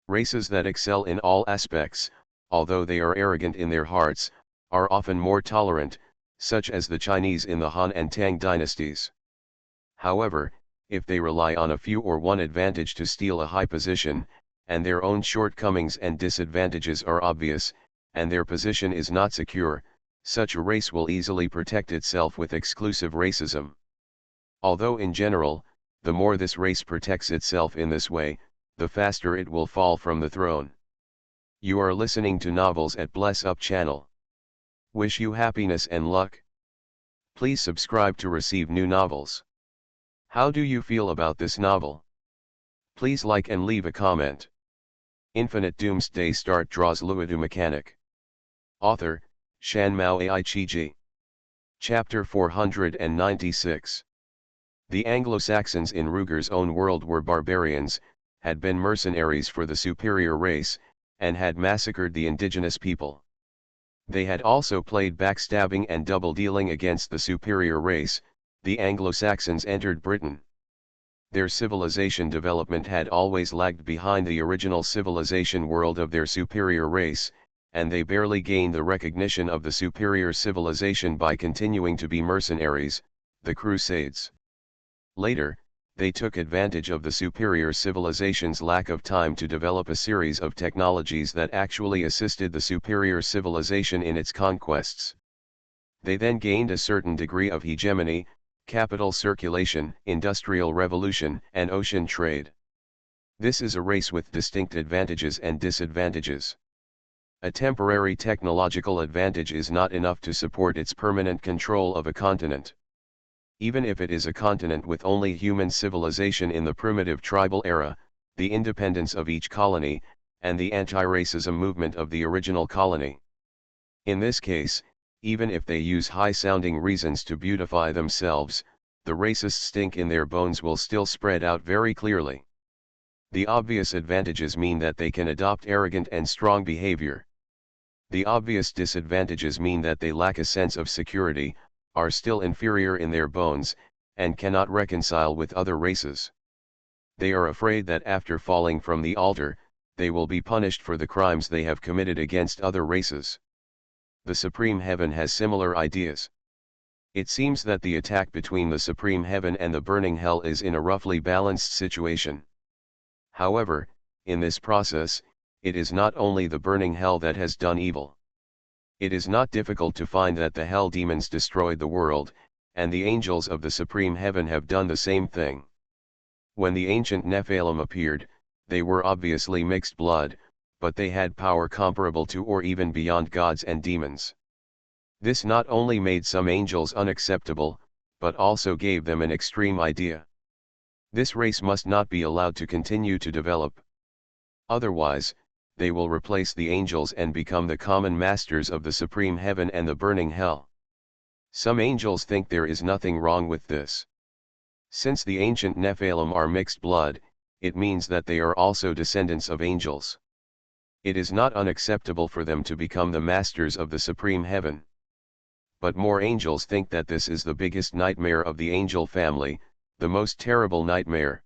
Races that excel in all aspects, although they are arrogant in their hearts, are often more tolerant, such as the Chinese in the Han and Tang dynasties. However, if they rely on a few or one advantage to steal a high position, and their own shortcomings and disadvantages are obvious, and their position is not secure, such a race will easily protect itself with exclusive racism. Although in general, the more this race protects itself in this way, the faster it will fall from the throne. You are listening to Novels at Bless Up channel. Wish you happiness and luck. Please subscribe to receive new novels. How do you feel about this novel? Please like and leave a comment. Infinite Doomsday Start draws Luodu mechanic. Author, Shan Mao Ai Chi. Chapter 496. The Anglo-Saxons in Ruger's own world were barbarians, had been mercenaries for the superior race, and had massacred the indigenous people. They had also played backstabbing and double-dealing against the superior race. The Anglo-Saxons entered Britain. Their civilization development had always lagged behind the original civilization world of their superior race, and they barely gained the recognition of the superior civilization by continuing to be mercenaries, the Crusades. Later, they took advantage of the superior civilization's lack of time to develop a series of technologies that actually assisted the superior civilization in its conquests. They then gained a certain degree of hegemony, capital circulation, industrial revolution, and ocean trade. This is a race with distinct advantages and disadvantages. A temporary technological advantage is not enough to support its permanent control of a continent. Even if it is a continent with only human civilization in the primitive tribal era, the independence of each colony, and the anti-racism movement of the original colony. In this case, even if they use high-sounding reasons to beautify themselves, the racist stink in their bones will still spread out very clearly. The obvious advantages mean that they can adopt arrogant and strong behavior. The obvious disadvantages mean that they lack a sense of security, are still inferior in their bones, and cannot reconcile with other races. They are afraid that after falling from the altar, they will be punished for the crimes they have committed against other races. The Supreme Heaven has similar ideas. It seems that the attack between the Supreme Heaven and the burning hell is in a roughly balanced situation. However, in this process, it is not only the burning hell that has done evil. It is not difficult to find that the hell demons destroyed the world, and the angels of the Supreme Heaven have done the same thing. When the ancient Nephilim appeared, they were obviously mixed blood, but they had power comparable to or even beyond gods and demons. This not only made some angels unacceptable, but also gave them an extreme idea. This race must not be allowed to continue to develop. Otherwise, they will replace the angels and become the common masters of the Supreme Heaven and the burning hell. Some angels think there is nothing wrong with this. Since the ancient Nephilim are mixed blood, it means that they are also descendants of angels. It is not unacceptable for them to become the masters of the Supreme Heaven. But more angels think that this is the biggest nightmare of the angel family, the most terrible nightmare.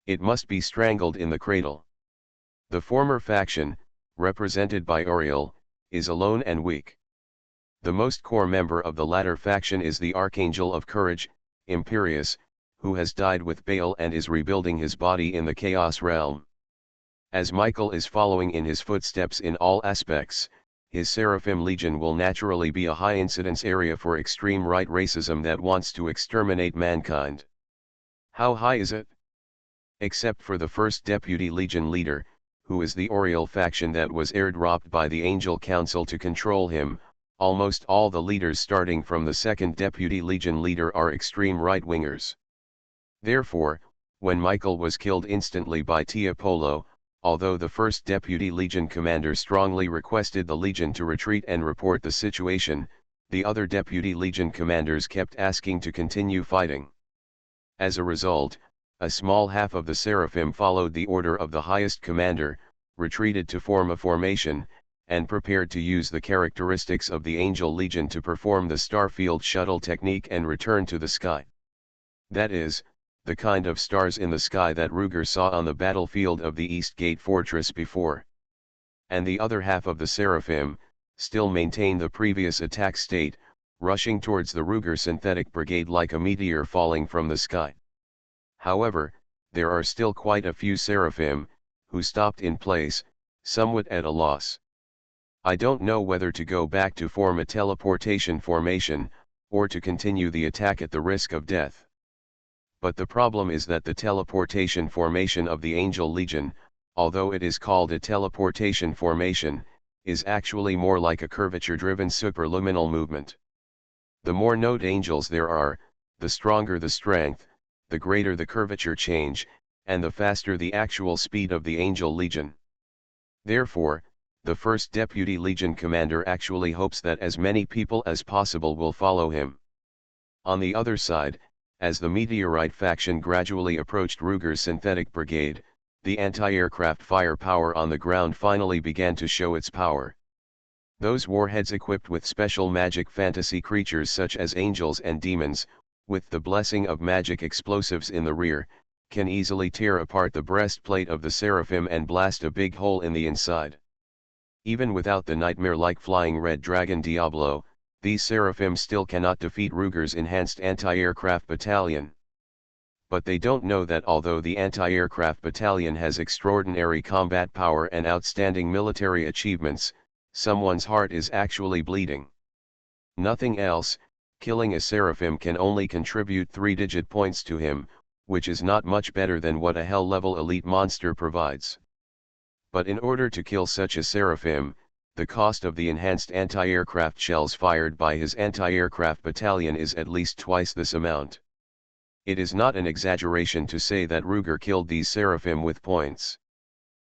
It must be strangled in the cradle. The former faction, represented by Oriel, is alone and weak. The most core member of the latter faction is the Archangel of Courage, Imperius, who has died with Baal and is rebuilding his body in the Chaos Realm. As Michael is following in his footsteps in all aspects, his Seraphim Legion will naturally be a high-incidence area for extreme right racism that wants to exterminate mankind. How high is it? Except for the first Deputy Legion leader, who is the Oriel faction that was airdropped by the Angel Council to control him, almost all the leaders starting from the second Deputy Legion leader are extreme right-wingers. Therefore, when Michael was killed instantly by Tiapolo, although the first Deputy Legion commander strongly requested the Legion to retreat and report the situation, the other Deputy Legion commanders kept asking to continue fighting. As a result, a small half of the Seraphim followed the order of the highest commander, retreated to form a formation, and prepared to use the characteristics of the Angel Legion to perform the Starfield shuttle technique and return to the sky. That is, the kind of stars in the sky that Ruger saw on the battlefield of the East Gate Fortress before. And the other half of the Seraphim, still maintain the previous attack state, rushing towards the Ruger synthetic brigade like a meteor falling from the sky. However, there are still quite a few Seraphim, who stopped in place, somewhat at a loss. I don't know whether to go back to form a teleportation formation, or to continue the attack at the risk of death. But the problem is that the teleportation formation of the Angel Legion, although it is called a teleportation formation, is actually more like a curvature-driven superluminal movement. The more node angels there are, the stronger the strength, the greater the curvature change, and the faster the actual speed of the Angel Legion. Therefore, the first Deputy Legion commander actually hopes that as many people as possible will follow him. On the other side, as the Meteorite faction gradually approached Ruger's synthetic brigade, the anti-aircraft firepower on the ground finally began to show its power. Those warheads equipped with special magic fantasy creatures such as angels and demons, with the blessing of magic explosives in the rear, can easily tear apart the breastplate of the Seraphim and blast a big hole in the inside. Even without the nightmare-like flying red dragon Diablo, these Seraphim still cannot defeat Ruger's enhanced anti-aircraft battalion. But they don't know that although the anti-aircraft battalion has extraordinary combat power and outstanding military achievements, someone's heart is actually bleeding. Nothing else, killing a Seraphim can only contribute 3-digit points to him, which is not much better than what a hell-level elite monster provides. But in order to kill such a Seraphim, the cost of the enhanced anti-aircraft shells fired by his anti-aircraft battalion is at least twice this amount. It is not an exaggeration to say that Ruger killed these Seraphim with points.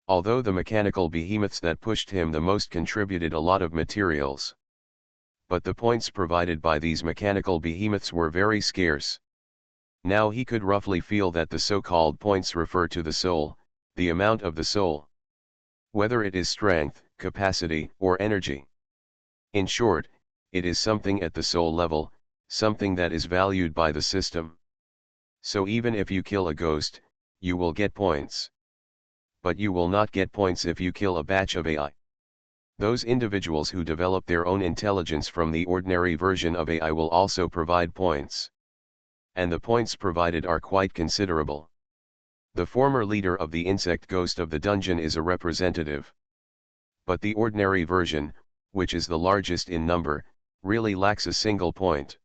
Although the mechanical behemoths that pushed him the most contributed a lot of materials. But the points provided by these mechanical behemoths were very scarce. Now he could roughly feel that the so-called points refer to the soul, the amount of the soul. Whether it is strength, capacity, or energy. In short, it is something at the soul level, something that is valued by the system. So even if you kill a ghost, you will get points. But you will not get points if you kill a batch of AI. Those individuals who develop their own intelligence from the ordinary version of AI will also provide points. And the points provided are quite considerable. The former leader of the insect ghost of the dungeon is a representative. But the ordinary version, which is the largest in number, really lacks a single point.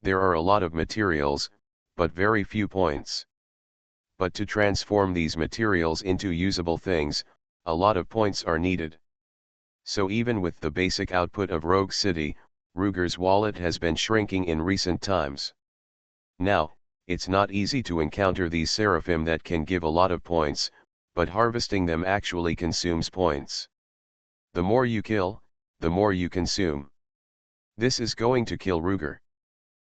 There are a lot of materials, but very few points. But to transform these materials into usable things, a lot of points are needed. So even with the basic output of Rogue City, Ruger's wallet has been shrinking in recent times. Now, it's not easy to encounter these Seraphim that can give a lot of points, but harvesting them actually consumes points. The more you kill, the more you consume. This is going to kill Ruger.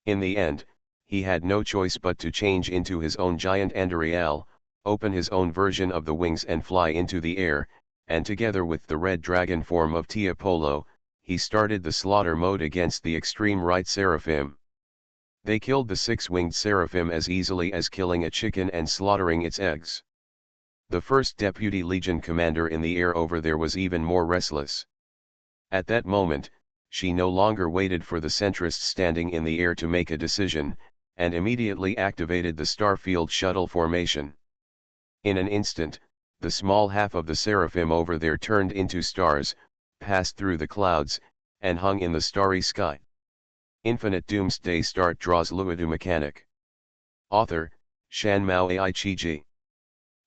In the end, he had no choice but to change into his own giant Andariel, open his own version of the wings and fly into the air, and together with the red dragon form of Tiapolo, he started the slaughter mode against the extreme right Seraphim. They killed the 6-winged Seraphim as easily as killing a chicken and slaughtering its eggs. The first Deputy Legion commander in the air over there was even more restless. At that moment, she no longer waited for the centrists standing in the air to make a decision, and immediately activated the Starfield shuttle formation. In an instant, the small half of the Seraphim over there turned into stars, passed through the clouds, and hung in the starry sky. Infinite Doomsday Start draws Luodu mechanic. Author, Shan Mao Ai Chi Ji.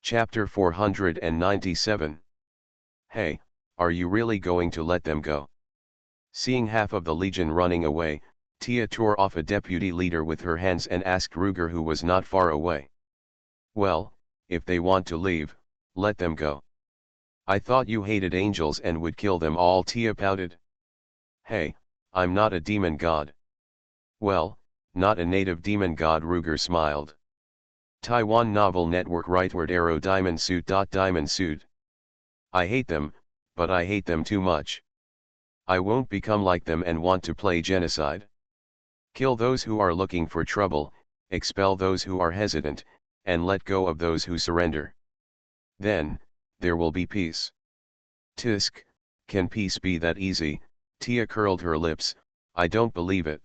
Chapter 497. Hey, are you really going to let them go? Seeing half of the legion running away, Tia tore off a deputy leader with her hands and asked Ruger, who was not far away. Well, if they want to leave, let them go. I thought you hated angels and would kill them all, Tia pouted. Hey, I'm not a demon god. Well, not a native demon god, Ruger smiled. Taiwan novel network rightward arrow diamond suit. I hate them, but I hate them too much. I won't become like them and want to play genocide. Kill those who are looking for trouble, expel those who are hesitant, and let go of those who surrender. Then, there will be peace. Tisk, can peace be that easy? Tia curled her lips. I don't believe it.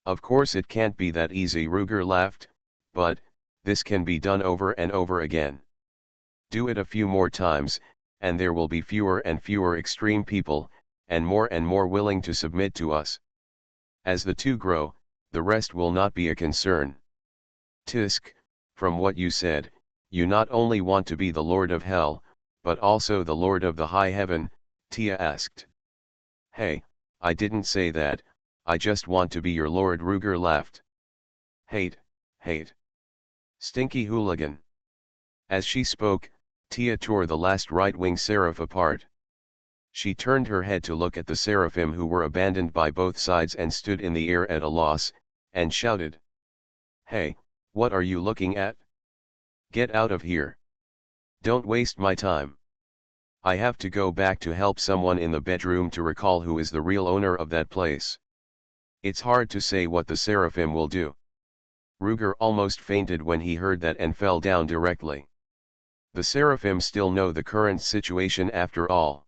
Of course it can't be that easy, Ruger laughed, but this can be done over and over again. Do it a few more times, and there will be fewer and fewer extreme people, and more willing to submit to us. As the two grow, the rest will not be a concern. Tisk, from what you said, you not only want to be the Lord of Hell, but also the Lord of the High Heaven, Tia asked. Hey, I didn't say that, I just want to be your Lord, Ruger laughed. Hate. Stinky hooligan. As she spoke, Tia tore the last right-wing seraph apart. She turned her head to look at the seraphim, who were abandoned by both sides and stood in the air at a loss, and shouted. Hey, what are you looking at? Get out of here. Don't waste my time. I have to go back to help someone in the bedroom to recall who is the real owner of that place. It's hard to say what the seraphim will do. Ruger almost fainted when he heard that and fell down directly. The seraphim still know the current situation after all.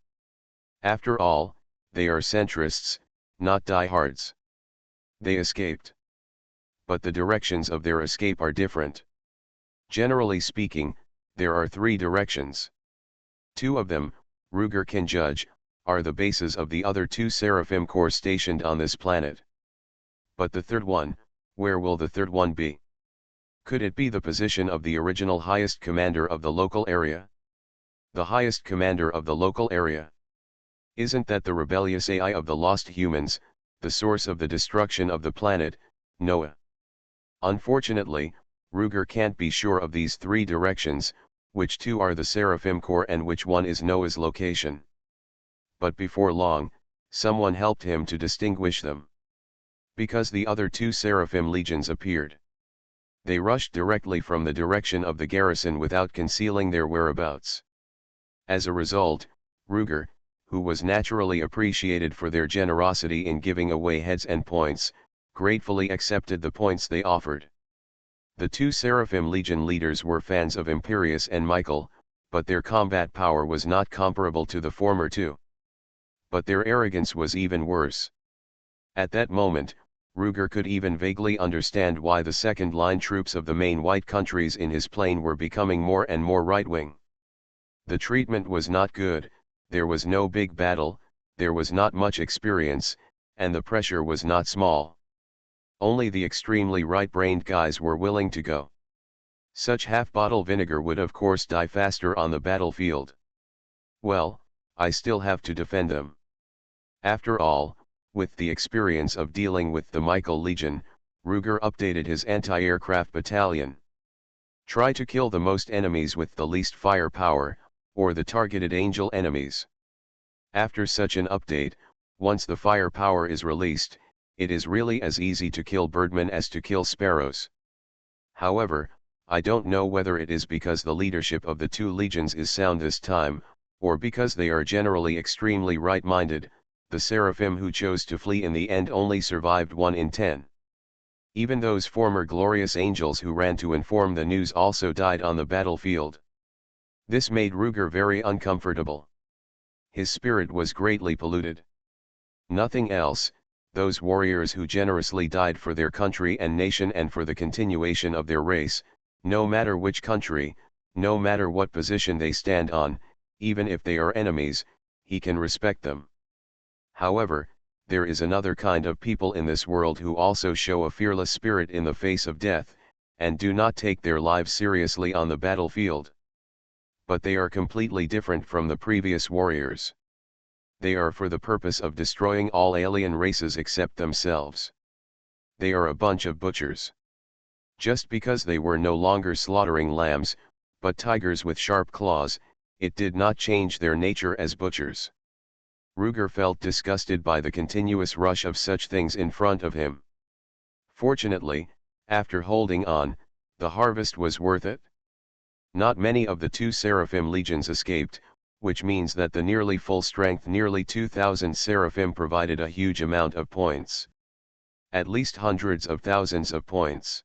After all, they are centrists, not diehards. They escaped. But the directions of their escape are different. Generally speaking, there are three directions. Two of them, Ruger can judge, are the bases of the other two seraphim corps stationed on this planet. But the third one, where will the third one be? Could it be the position of the original highest commander of the local area? The highest commander of the local area? Isn't that the rebellious AI of the lost humans, the source of the destruction of the planet, Noah? Unfortunately, Ruger can't be sure of these three directions, which two are the Seraphim Corps and which one is Noah's location. But before long, someone helped him to distinguish them. Because the other two Seraphim legions appeared. They rushed directly from the direction of the garrison without concealing their whereabouts. As a result, Ruger, who was naturally appreciated for their generosity in giving away heads and points, gratefully accepted the points they offered. The two Seraphim Legion leaders were fans of Imperius and Michael, but their combat power was not comparable to the former two. But their arrogance was even worse. At that moment, Ruger could even vaguely understand why the second-line troops of the main white countries in his plane were becoming more and more right-wing. The treatment was not good, there was no big battle, there was not much experience, and the pressure was not small. Only the extremely right-brained guys were willing to go. Such half-bottle vinegar would of course die faster on the battlefield. Well, I still have to defend them. After all, with the experience of dealing with the Michael Legion, Ruger updated his anti-aircraft battalion. Try to kill the most enemies with the least firepower, or the targeted angel enemies. After such an update, once the firepower is released, it is really as easy to kill birdmen as to kill sparrows. However, I don't know whether it is because the leadership of the two legions is sound this time, or because they are generally extremely right-minded. The Seraphim who chose to flee in the end only survived 1 in 10. Even those former glorious angels who ran to inform the news also died on the battlefield. This made Ruger very uncomfortable. His spirit was greatly polluted. Nothing else, those warriors who generously died for their country and nation and for the continuation of their race, no matter which country, no matter what position they stand on, even if they are enemies, he can respect them. However, there is another kind of people in this world who also show a fearless spirit in the face of death, and do not take their lives seriously on the battlefield. but they are completely different from the previous warriors. They are for the purpose of destroying all alien races except themselves. They are a bunch of butchers. Just because they were no longer slaughtering lambs, but tigers with sharp claws, it did not change their nature as butchers. Ruger felt disgusted by the continuous rush of such things in front of him. Fortunately, after holding on, the harvest was worth it. Not many of the two Seraphim legions escaped, which means that the nearly full-strength nearly 2,000 Seraphim provided a huge amount of points. At least hundreds of thousands of points.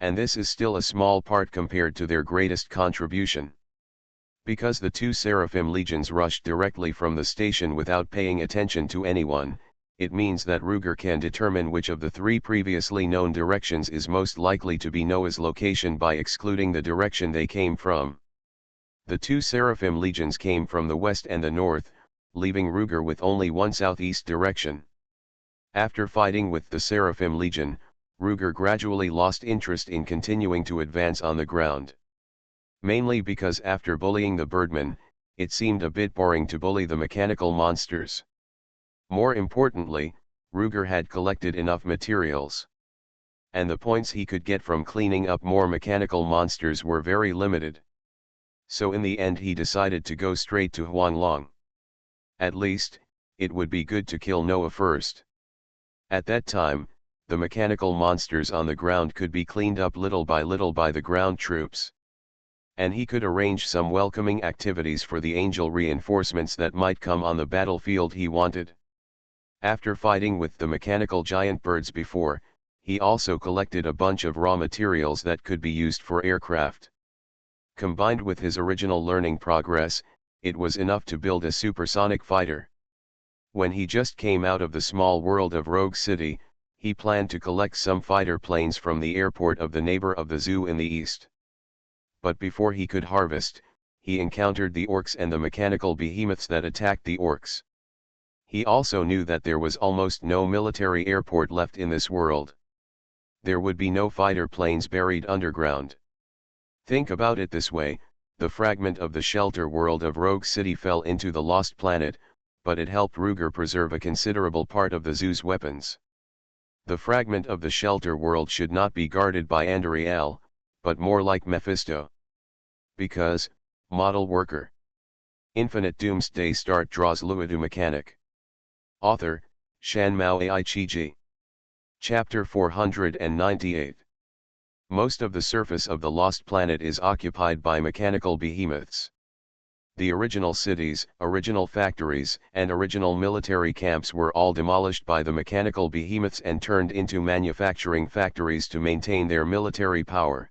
And this is still a small part compared to their greatest contribution. Because the two Seraphim legions rushed directly from the station without paying attention to anyone, it means that Ruger can determine which of the three previously known directions is most likely to be Noah's location by excluding the direction they came from. The two Seraphim legions came from the west and the north, leaving Ruger with only one southeast direction. After fighting with the Seraphim legion, Ruger gradually lost interest in continuing to advance on the ground. Mainly because after bullying the birdmen, it seemed a bit boring to bully the mechanical monsters. More importantly, Ruger had collected enough materials. And the points he could get from cleaning up more mechanical monsters were very limited. So in the end he decided to go straight to Huanglong. At least, it would be good to kill Noah first. At that time, the mechanical monsters on the ground could be cleaned up little by the ground troops. And he could arrange some welcoming activities for the angel reinforcements that might come on the battlefield he wanted. After fighting with the mechanical giant birds before, he also collected a bunch of raw materials that could be used for aircraft. Combined with his original learning progress, it was enough to build a supersonic fighter. When he just came out of the small world of Rogue City, he planned to collect some fighter planes from the airport of the neighbor of the zoo in the east. But before he could harvest, he encountered the orcs and the mechanical behemoths that attacked the orcs. He also knew that there was almost no military airport left in this world. There would be no fighter planes buried underground. Think about it this way, the fragment of the shelter world of Rogue City fell into the lost planet, but it helped Ruger preserve a considerable part of the zoo's weapons. The fragment of the shelter world should not be guarded by Andariel, but more like Mephisto. Because, model worker. Infinite Doomsday Start draws Luodu mechanic. Author, Shan Mao Ai-Chi-Ji. Chapter 498. Most of the surface of the lost planet is occupied by mechanical behemoths. The original cities, original factories, and original military camps were all demolished by the mechanical behemoths and turned into manufacturing factories to maintain their military power.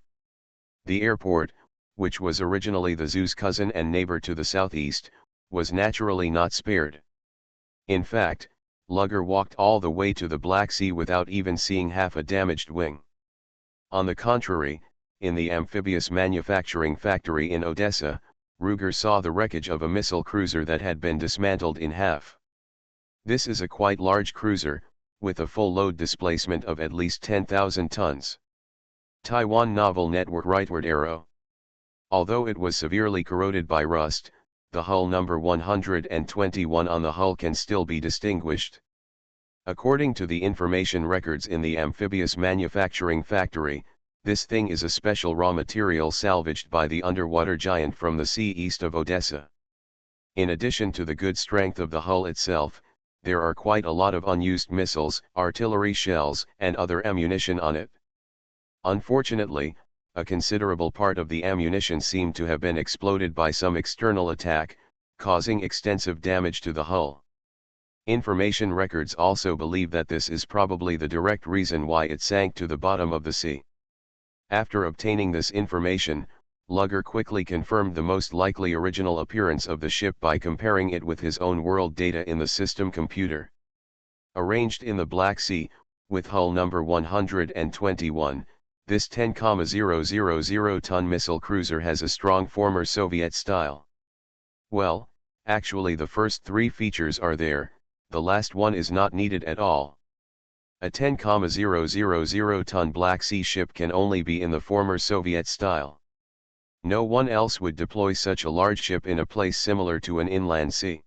The airport, which was originally the zoo's cousin and neighbor to the southeast, was naturally not spared. In fact, Luger walked all the way to the Black Sea without even seeing half a damaged wing. On the contrary, in the amphibious manufacturing factory in Odessa, Ruger saw the wreckage of a missile cruiser that had been dismantled in half. This is a quite large cruiser, with a full load displacement of at least 10,000 tons. Taiwan Naval Network rightward arrow. Although it was severely corroded by rust, the hull number 121 on the hull can still be distinguished. According to the information records in the amphibious manufacturing factory, this thing is a special raw material salvaged by the underwater giant from the sea east of Odessa. In addition to the good strength of the hull itself, there are quite a lot of unused missiles, artillery shells, and other ammunition on it. Unfortunately, a considerable part of the ammunition seemed to have been exploded by some external attack, causing extensive damage to the hull. Information records also believe that this is probably the direct reason why it sank to the bottom of the sea. After obtaining this information, Luger quickly confirmed the most likely original appearance of the ship by comparing it with his own world data in the system computer. Arranged in the Black Sea, with hull number 121, this 10,000 ton missile cruiser has a strong former Soviet style. Well, actually the first three features are there, the last one is not needed at all. A 10,000 ton Black Sea ship can only be in the former Soviet style. No one else would deploy such a large ship in a place similar to an inland sea.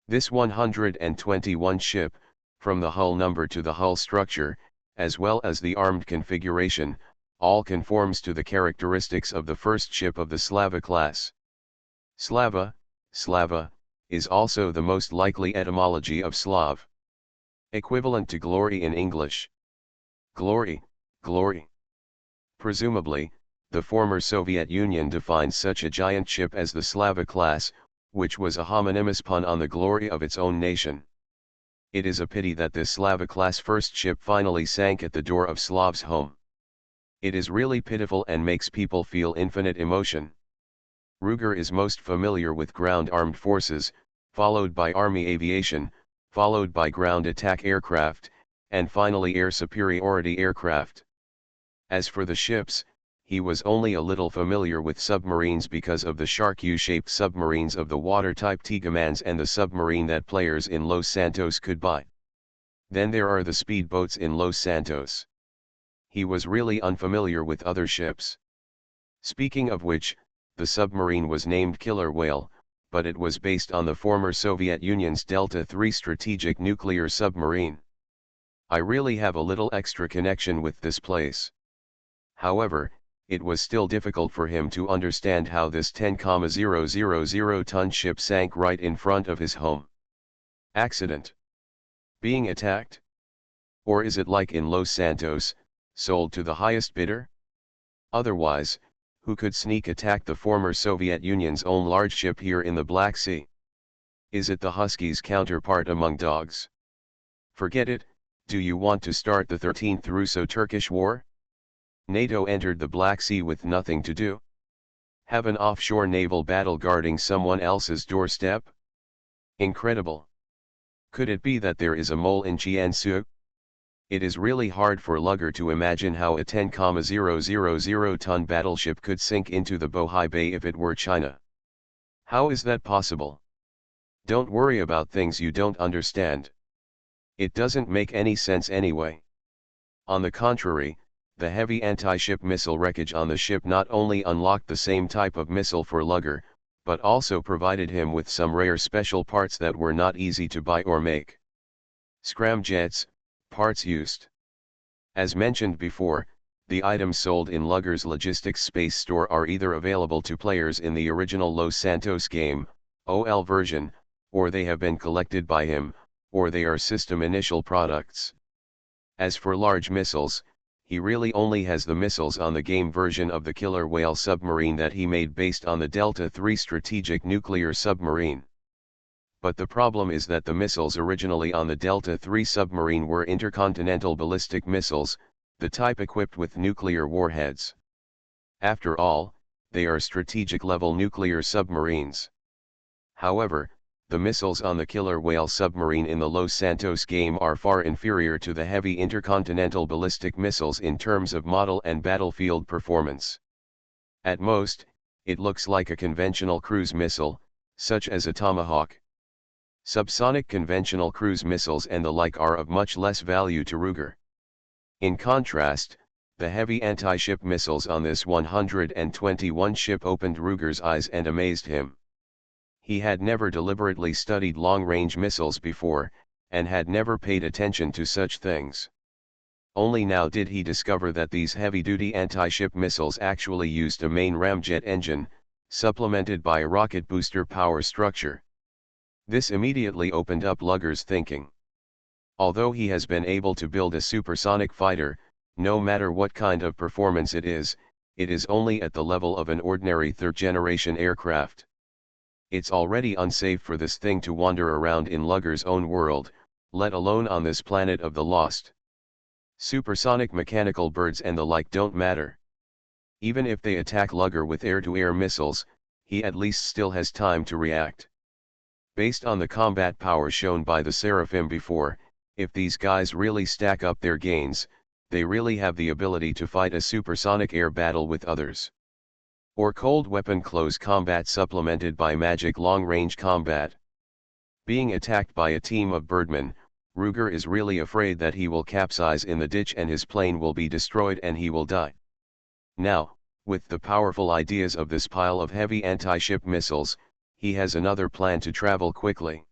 This 121 ship, from the hull number to the hull structure, as well as the armed configuration, all conforms to the characteristics of the first ship of the Slava class. Slava, is also the most likely etymology of Slav. Equivalent to glory in English. Glory. Presumably, the former Soviet Union defined such a giant ship as the Slava class, which was a homonymous pun on the glory of its own nation. It is a pity that this Slava class first ship finally sank at the door of Slav's home. It is really pitiful and makes people feel infinite emotion. Ruger is most familiar with ground armed forces, followed by army aviation, followed by ground attack aircraft, and finally air superiority aircraft. As for the ships, he was only a little familiar with submarines because of the shark U-shaped submarines of the water-type Tigamans and the submarine that players in Los Santos could buy. Then there are the speedboats in Los Santos. He was really unfamiliar with other ships. Speaking of which, the submarine was named Killer Whale, but it was based on the former Soviet Union's Delta III strategic nuclear submarine. I really have a little extra connection with this place. However, it was still difficult for him to understand how this 10,000-ton ship sank right in front of his home. Accident? Being attacked? Or is it like in Los Santos, sold to the highest bidder? Otherwise, who could sneak attack the former Soviet Union's own large ship here in the Black Sea? Is it the Huskies' counterpart among dogs? Forget it, do you want to start the 13th Russo-Turkish War? NATO entered the Black Sea with nothing to do? Have an offshore naval battle guarding someone else's doorstep? Incredible. Could it be that there is a mole in Jiangsu? It is really hard for Luger to imagine how a 10,000-ton battleship could sink into the Bohai Bay if it were China. How is that possible? Don't worry about things you don't understand. It doesn't make any sense anyway. On the contrary, the heavy anti-ship missile wreckage on the ship not only unlocked the same type of missile for Luger, but also provided him with some rare special parts that were not easy to buy or make. Scramjets, parts used. As mentioned before, the items sold in Luger's logistics space store are either available to players in the original Los Santos game, OL version, or they have been collected by him, or they are system initial products. As for large missiles, he really only has the missiles on the game version of the Killer Whale submarine that he made based on the Delta III strategic nuclear submarine. But the problem is that the missiles originally on the Delta III submarine were intercontinental ballistic missiles, the type equipped with nuclear warheads. After all, they are strategic-level nuclear submarines. However, the missiles on the Killer Whale submarine in the Los Santos game are far inferior to the heavy intercontinental ballistic missiles in terms of model and battlefield performance. At most, it looks like a conventional cruise missile, such as a Tomahawk. Subsonic conventional cruise missiles and the like are of much less value to Ruger. In contrast, the heavy anti-ship missiles on this 121 ship opened Ruger's eyes and amazed him. He had never deliberately studied long-range missiles before, and had never paid attention to such things. Only now did he discover that these heavy-duty anti-ship missiles actually used a main ramjet engine, supplemented by a rocket booster power structure. This immediately opened up Luger's thinking. Although he has been able to build a supersonic fighter, no matter what kind of performance it is only at the level of an ordinary third-generation aircraft. It's already unsafe for this thing to wander around in Luger's own world, let alone on this planet of the lost. Supersonic mechanical birds and the like don't matter. Even if they attack Luger with air-to-air missiles, he at least still has time to react. Based on the combat power shown by the Seraphim before, if these guys really stack up their gains, they really have the ability to fight a supersonic air battle with others. Or cold weapon close combat supplemented by magic long-range combat. Being attacked by a team of birdmen, Ruger is really afraid that he will capsize in the ditch and his plane will be destroyed and he will die. Now, With the powerful ideas of this pile of heavy anti-ship missiles, he has another plan to travel quickly.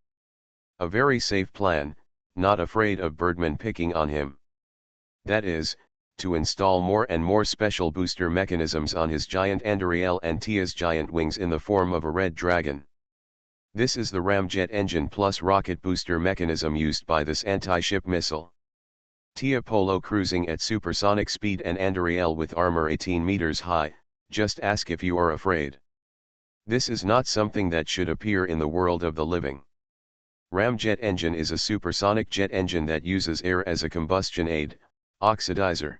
A very safe plan, not afraid of birdmen picking on him. That is, to install more and more special booster mechanisms on his giant Andariel and Tia's giant wings in the form of a red dragon. This is the ramjet engine plus rocket booster mechanism used by this anti-ship missile. Tia Polo cruising at supersonic speed and Andariel with armor 18 meters high, just ask if you are afraid. This is not something that should appear in the world of the living. Ramjet engine is a supersonic jet engine that uses air as a combustion aid, oxidizer.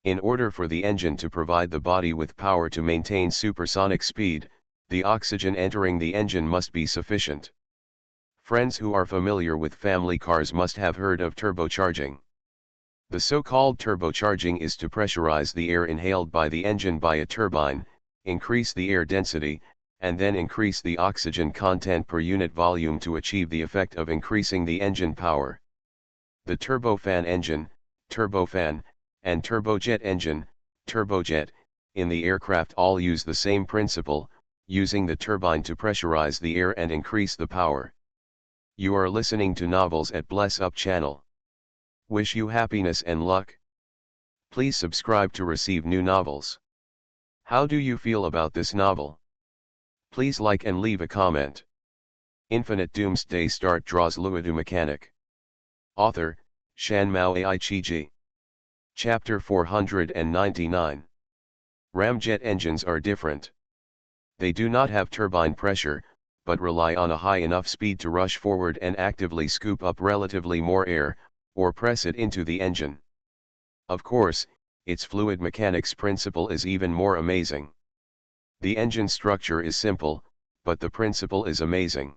In order for the engine to provide the body with power to maintain supersonic speed, the oxygen entering the engine must be sufficient. Friends who are familiar with family cars must have heard of turbocharging. The so-called turbocharging is to pressurize the air inhaled by the engine by a turbine, increase the air density, and then increase the oxygen content per unit volume to achieve the effect of increasing the engine power. The turbofan engine, turbofan, and turbojet engine, turbojet, in the aircraft all use the same principle, using the turbine to pressurize the air and increase the power. You are listening to Novels at Bless Up channel. Wish you happiness and luck. Please subscribe to receive new novels. How do you feel about this novel? Please like and leave a comment. Infinite Doomsday Start draws Luodu mechanic. Author, Shan Mao Ai Chi. Chapter 499. Ramjet engines are different. They do not have turbine pressure, but rely on a high enough speed to rush forward and actively scoop up relatively more air, or press it into the engine. Of course, its fluid mechanics principle is even more amazing. The engine structure is simple, but the principle is amazing.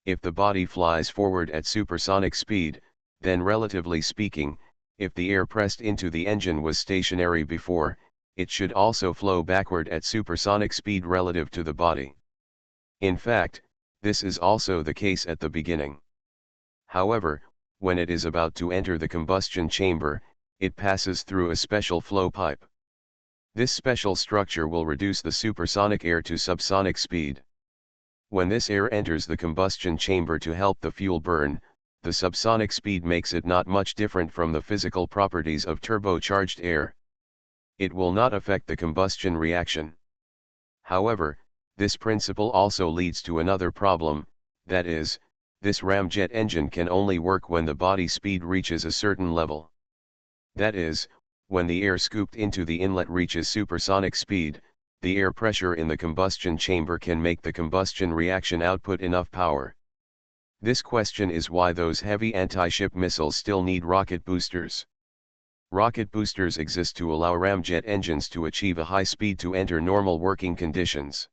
If the body flies forward at supersonic speed, then relatively speaking, if the air pressed into the engine was stationary before, it should also flow backward at supersonic speed relative to the body. In fact, this is also the case at the beginning. However, when it is about to enter the combustion chamber, it passes through a special flow pipe. This special structure will reduce the supersonic air to subsonic speed. When this air enters the combustion chamber to help the fuel burn, the subsonic speed makes it not much different from the physical properties of turbocharged air. It will not affect the combustion reaction. However, this principle also leads to another problem, that is, this ramjet engine can only work when the body speed reaches a certain level. That is, when the air scooped into the inlet reaches supersonic speed, the air pressure in the combustion chamber can make the combustion reaction output enough power. This question is why those heavy anti-ship missiles still need rocket boosters. Rocket boosters exist to allow ramjet engines to achieve a high speed to enter normal working conditions.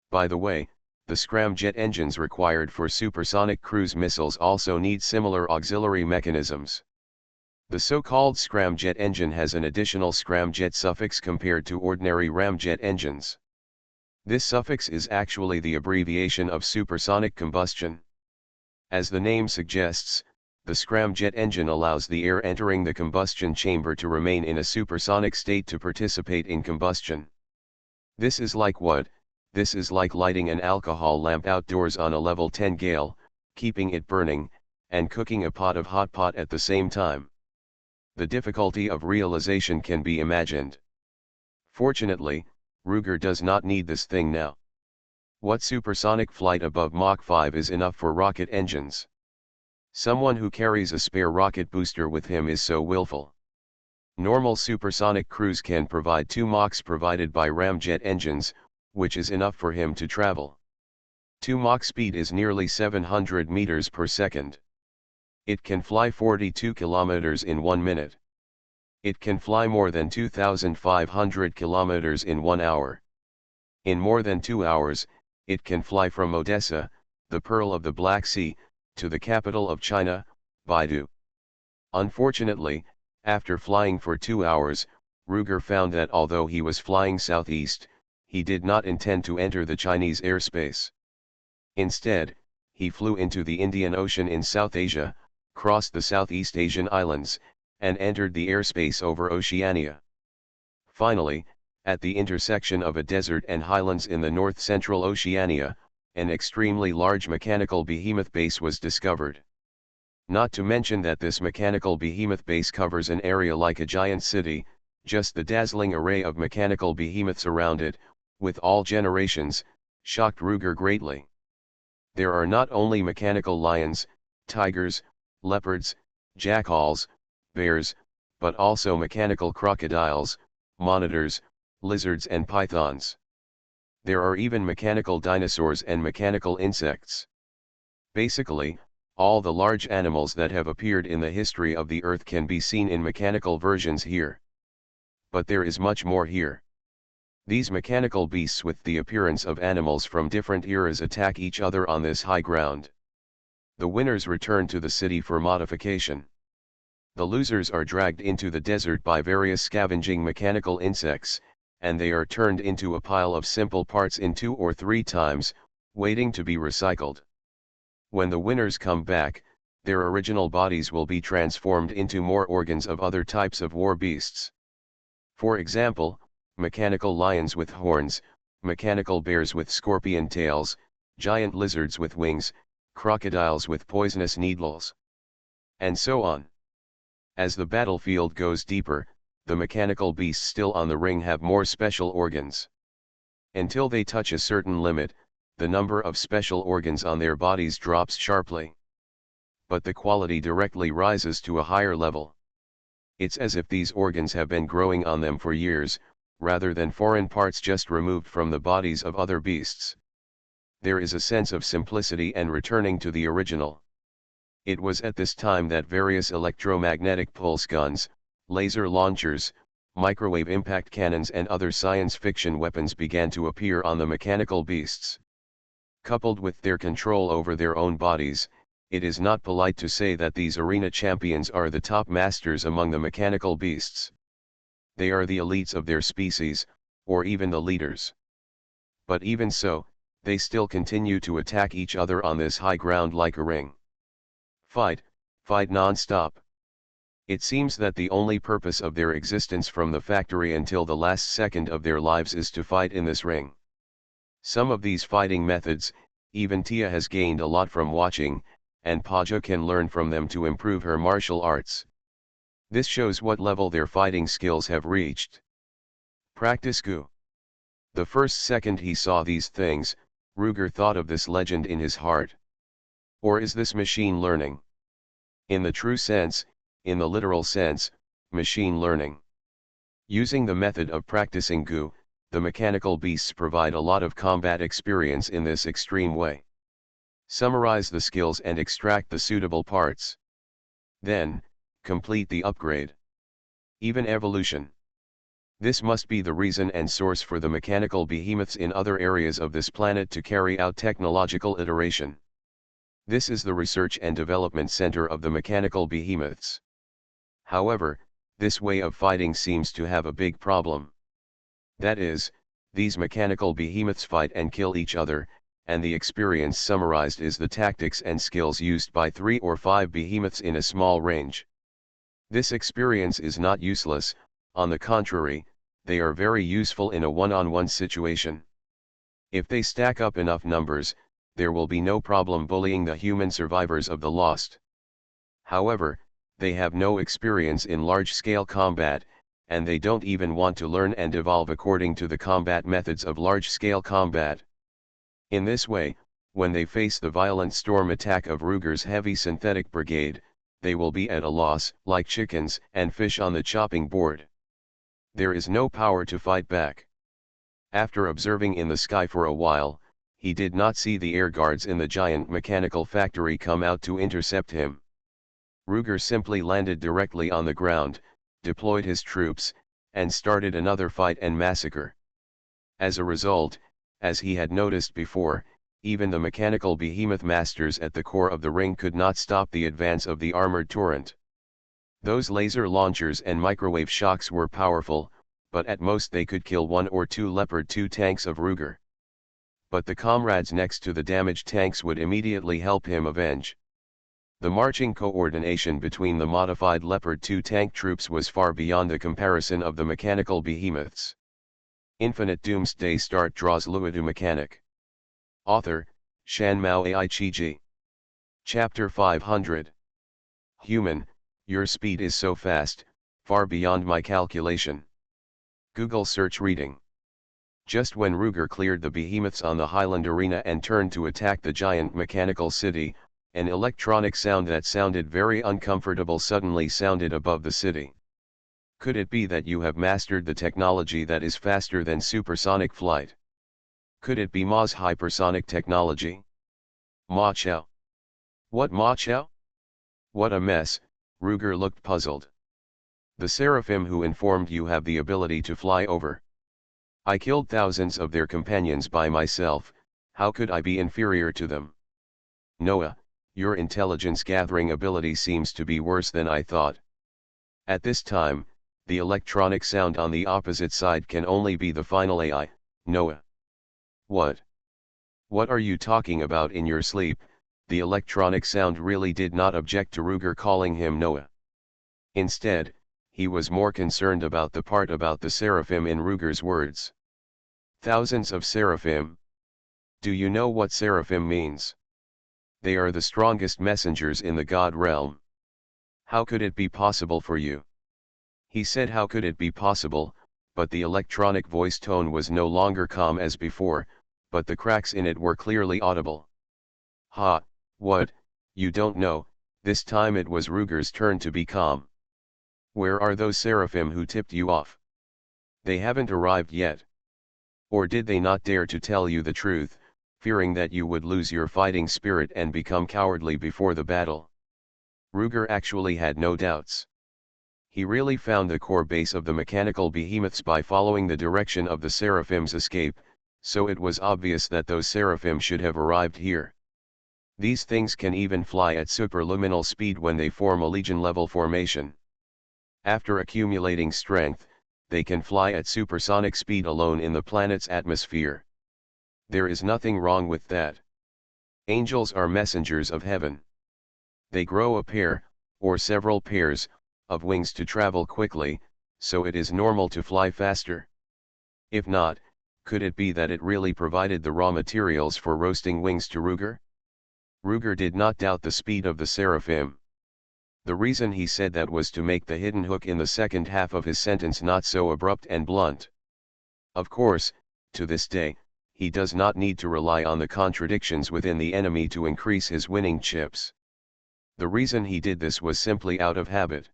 By the way, the scramjet engines required for supersonic cruise missiles also need similar auxiliary mechanisms. The so-called scramjet engine has an additional scramjet suffix compared to ordinary ramjet engines. This suffix is actually the abbreviation of supersonic combustion. As the name suggests, the scramjet engine allows the air entering the combustion chamber to remain in a supersonic state to participate in combustion. This is like what? This is like lighting an alcohol lamp outdoors on a level 10 gale, keeping it burning, and cooking a pot of hot pot at the same time. The difficulty of realization can be imagined. Fortunately, Ruger does not need this thing now. What supersonic flight above Mach 5 is enough for rocket engines? Someone who carries a spare rocket booster with him is so willful. Normal supersonic cruise can provide 2 Machs provided by ramjet engines, which is enough for him to travel. 2 Mach speed is nearly 700 meters per second. It can fly 42 kilometers in 1 minute. It can fly more than 2,500 kilometers in 1 hour. In more than 2 hours, it can fly from Odessa, the pearl of the Black Sea, to the capital of China, Baidu. Unfortunately, after flying for 2 hours, Ruger found that although he was flying southeast, he did not intend to enter the Chinese airspace. Instead, he flew into the Indian Ocean in South Asia, crossed the Southeast Asian islands, and entered the airspace over Oceania. Finally, At the intersection of a desert and highlands in the north-central Oceania, an extremely large mechanical behemoth base was discovered. Not to mention that this mechanical behemoth base covers an area like a giant city, just the dazzling array of mechanical behemoths around it, with all generations, shocked Ruger greatly. There are not only mechanical lions, tigers, leopards, jackals, bears, but also mechanical crocodiles, monitors, lizards and pythons. There are even mechanical dinosaurs and mechanical insects. Basically, all the large animals that have appeared in the history of the Earth can be seen in mechanical versions here. But there is much more here. These mechanical beasts with the appearance of animals from different eras attack each other on this high ground. The winners return to the city for modification. The losers are dragged into the desert by various scavenging mechanical insects, and they are turned into a pile of simple parts in 2 or 3 times, waiting to be recycled. When the winners come back, their original bodies will be transformed into more organs of other types of war beasts. For example, mechanical lions with horns, mechanical bears with scorpion tails, giant lizards with wings, crocodiles with poisonous needles, and so on. As the battlefield goes deeper, the mechanical beasts still on the ring have more special organs. Until they touch a certain limit, the number of special organs on their bodies drops sharply. But the quality directly rises to a higher level. It's as if these organs have been growing on them for years, rather than foreign parts just removed from the bodies of other beasts. There is a sense of simplicity and returning to the original. It was at this time that various electromagnetic pulse guns, laser launchers, microwave impact cannons and other science fiction weapons began to appear on the mechanical beasts. Coupled with their control over their own bodies, it is not polite to say that these arena champions are the top masters among the mechanical beasts. They are the elites of their species, or even the leaders. But even so, they still continue to attack each other on this high ground like a ring. Fight non-stop. It seems that the only purpose of their existence from the factory until the last second of their lives is to fight in this ring. Some of these fighting methods, even Tia has gained a lot from watching, and Paja can learn from them to improve her martial arts. This shows what level their fighting skills have reached. Practice Gu. The first second he saw these things, Ruger thought of this legend in his heart. Or is this machine learning? In the true sense, in the literal sense, machine learning. Using the method of practicing Gu, the mechanical beasts provide a lot of combat experience in this extreme way. Summarize the skills and extract the suitable parts. Then, complete the upgrade. Even evolution. This must be the reason and source for the mechanical behemoths in other areas of this planet to carry out technological iteration. This is the research and development center of the mechanical behemoths. However, this way of fighting seems to have a big problem. That is, these mechanical behemoths fight and kill each other, and the experience summarized is the tactics and skills used by 3 or 5 behemoths in a small range. This experience is not useless, on the contrary, they are very useful in a one-on-one situation. If they stack up enough numbers, there will be no problem bullying the human survivors of the Lost. However, they have no experience in large-scale combat, and they don't even want to learn and evolve according to the combat methods of large-scale combat. In this way, when they face the violent storm attack of Ruger's heavy synthetic brigade, they will be at a loss, like chickens and fish on the chopping board. There is no power to fight back. After observing in the sky for a while, he did not see the air guards in the giant mechanical factory come out to intercept him. Ruger simply landed directly on the ground, deployed his troops, and started another fight and massacre. As a result, as he had noticed before, even the mechanical behemoth masters at the core of the ring could not stop the advance of the armored torrent. Those laser launchers and microwave shocks were powerful, but at most they could kill 1 or 2 Leopard 2 tanks of Ruger. But the comrades next to the damaged tanks would immediately help him avenge. The marching coordination between the modified Leopard 2 tank troops was far beyond the comparison of the mechanical behemoths. Infinite Doomsday Start Draws Luodu Mechanic. Author, Shan Mao Ai Chi Ji. Chapter 500. Human, your speed is so fast, far beyond my calculation. Google search reading. Just when Ruger cleared the behemoths on the Highland Arena and turned to attack the giant mechanical city, an electronic sound that sounded very uncomfortable suddenly sounded above the city. Could it be that you have mastered the technology that is faster than supersonic flight? Could it be Ma's hypersonic technology? Ma Chao. What Ma Chao? What a mess, Ruger looked puzzled. The seraphim who informed you have the ability to fly over. I killed thousands of their companions by myself, how could I be inferior to them? Noah, your intelligence gathering ability seems to be worse than I thought. At this time, the electronic sound on the opposite side can only be the final AI, Noah. What? What are you talking about in your sleep? The electronic sound really did not object to Ruger calling him Noah. Instead, he was more concerned about the part about the seraphim in Ruger's words. Thousands of seraphim. Do you know what seraphim means? They are the strongest messengers in the God realm. How could it be possible for you? He said how could it be possible, but the electronic voice tone was no longer calm as before, but the cracks in it were clearly audible. Ha, what, you don't know, this time it was Ruger's turn to be calm. Where are those seraphim who tipped you off? They haven't arrived yet. Or did they not dare to tell you the truth, fearing that you would lose your fighting spirit and become cowardly before the battle? Ruger actually had no doubts. He really found the core base of the mechanical behemoths by following the direction of the seraphim's escape, so it was obvious that those seraphim should have arrived here. These things can even fly at superluminal speed when they form a legion-level formation. After accumulating strength, they can fly at supersonic speed alone in the planet's atmosphere. There is nothing wrong with that. Angels are messengers of heaven. They grow a pair, or several pairs, of wings to travel quickly, so it is normal to fly faster. If not, could it be that it really provided the raw materials for roasting wings to Ruger? Ruger did not doubt the speed of the seraphim. The reason he said that was to make the hidden hook in the second half of his sentence not so abrupt and blunt. Of course, to this day, he does not need to rely on the contradictions within the enemy to increase his winning chips. The reason he did this was simply out of habit.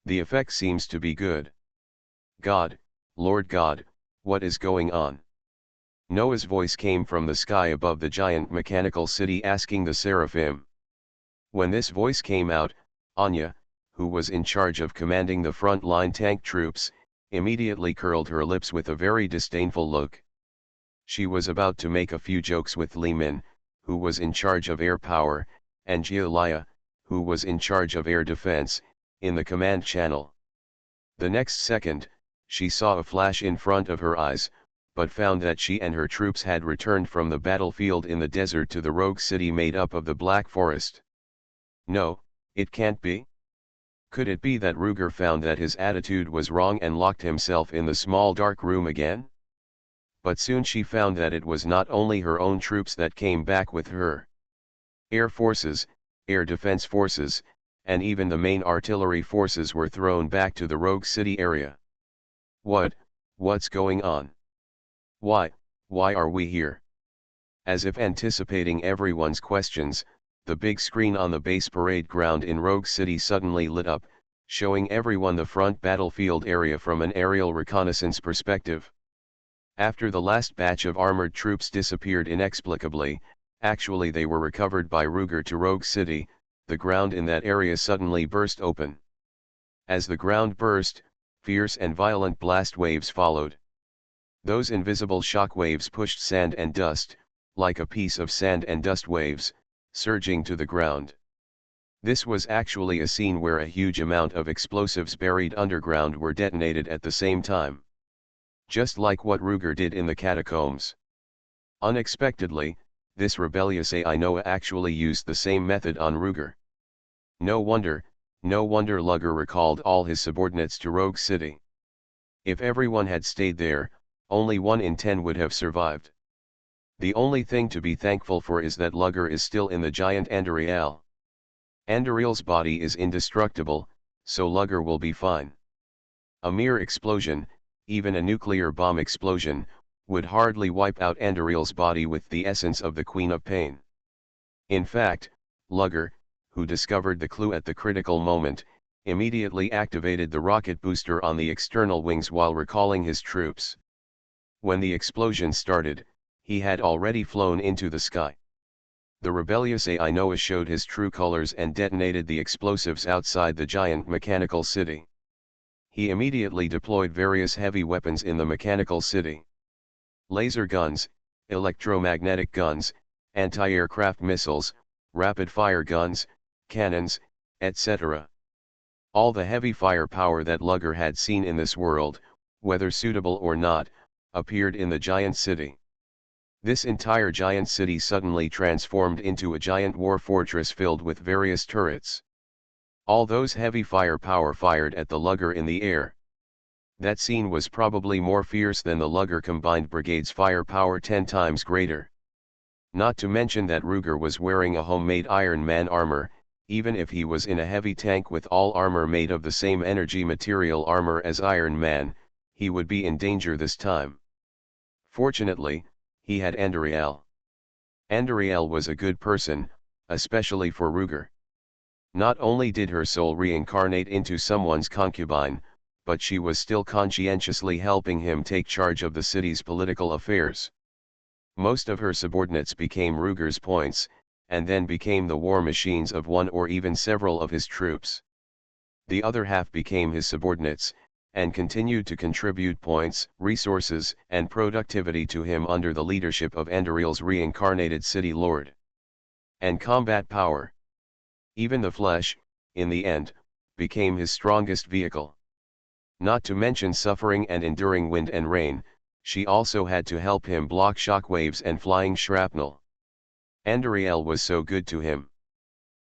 The effect seems to be good. God, Lord God, what is going on? Noah's voice came from the sky above the giant mechanical city asking the seraphim. When this voice came out, Anya, who was in charge of commanding the front-line tank troops, immediately curled her lips with a very disdainful look. She was about to make a few jokes with Li Min, who was in charge of air power, and Jialia, who was in charge of air defense, in the command channel. The next second, she saw a flash in front of her eyes, but found that she and her troops had returned from the battlefield in the desert to the rogue city made up of the Black Forest. No, it can't be. Could it be that Ruger found that his attitude was wrong and locked himself in the small dark room again? But soon she found that it was not only her own troops that came back with her. Air forces, air defense forces, and even the main artillery forces were thrown back to the rogue city area. What's going on? Why are we here? As if anticipating everyone's questions, the big screen on the base parade ground in Rogue City suddenly lit up, showing everyone the front battlefield area from an aerial reconnaissance perspective. After the last batch of armored troops disappeared inexplicably, actually they were recovered by Ruger to Rogue City, the ground in that area suddenly burst open. As the ground burst, fierce and violent blast waves followed. Those invisible shock waves pushed sand and dust, like a piece of sand and dust waves, surging to the ground. This was actually a scene where a huge amount of explosives buried underground were detonated at the same time. Just like what Ruger did in the catacombs. Unexpectedly, this rebellious AI Noah actually used the same method on Ruger. No wonder Luger recalled all his subordinates to Rogue City. If everyone had stayed there, only 1 in 10 would have survived. The only thing to be thankful for is that Luger is still in the giant Andariel. Andariel's body is indestructible, so Luger will be fine. A mere explosion, even a nuclear bomb explosion, would hardly wipe out Andariel's body with the essence of the Queen of Pain. In fact, Luger, who discovered the clue at the critical moment, immediately activated the rocket booster on the external wings while recalling his troops. When the explosion started, he had already flown into the sky. The rebellious AI Noah showed his true colors and detonated the explosives outside the giant mechanical city. He immediately deployed various heavy weapons in the mechanical city. Laser guns, electromagnetic guns, anti-aircraft missiles, rapid-fire guns, cannons, etc. All the heavy firepower that Luger had seen in this world, whether suitable or not, appeared in the giant city. This entire giant city suddenly transformed into a giant war fortress filled with various turrets. All those heavy firepower fired at the Luger in the air. That scene was probably more fierce than the Luger combined brigade's firepower 10 times greater. Not to mention that Ruger was wearing a homemade Iron Man armor. Even if he was in a heavy tank with all armor made of the same energy material armor as Iron Man, he would be in danger this time. Fortunately, he had Andariel. Andariel was a good person, especially for Ruger. Not only did her soul reincarnate into someone's concubine, but she was still conscientiously helping him take charge of the city's political affairs. Most of her subordinates became Ruger's points, and then became the war machines of one or even several of his troops. The other half became his subordinates, and continued to contribute points, resources, and productivity to him under the leadership of Andariel's reincarnated city lord. And combat power. Even the flesh, in the end, became his strongest vehicle. Not to mention suffering and enduring wind and rain, she also had to help him block shockwaves and flying shrapnel. Andariel was so good to him.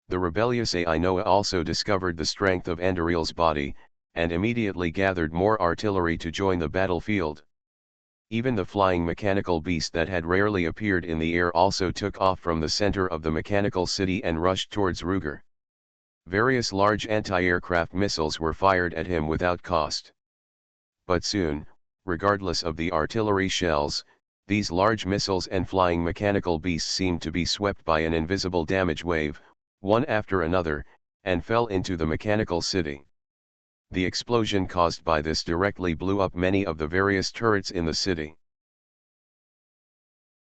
The rebellious AI Noah also discovered the strength of Andariel's body, and immediately gathered more artillery to join the battlefield. Even the flying mechanical beast that had rarely appeared in the air also took off from the center of the mechanical city and rushed towards Ruger. Various large anti-aircraft missiles were fired at him without cost. But soon, regardless of the artillery shells, these large missiles and flying mechanical beasts seemed to be swept by an invisible damage wave, one after another, and fell into the mechanical city. The explosion caused by this directly blew up many of the various turrets in the city.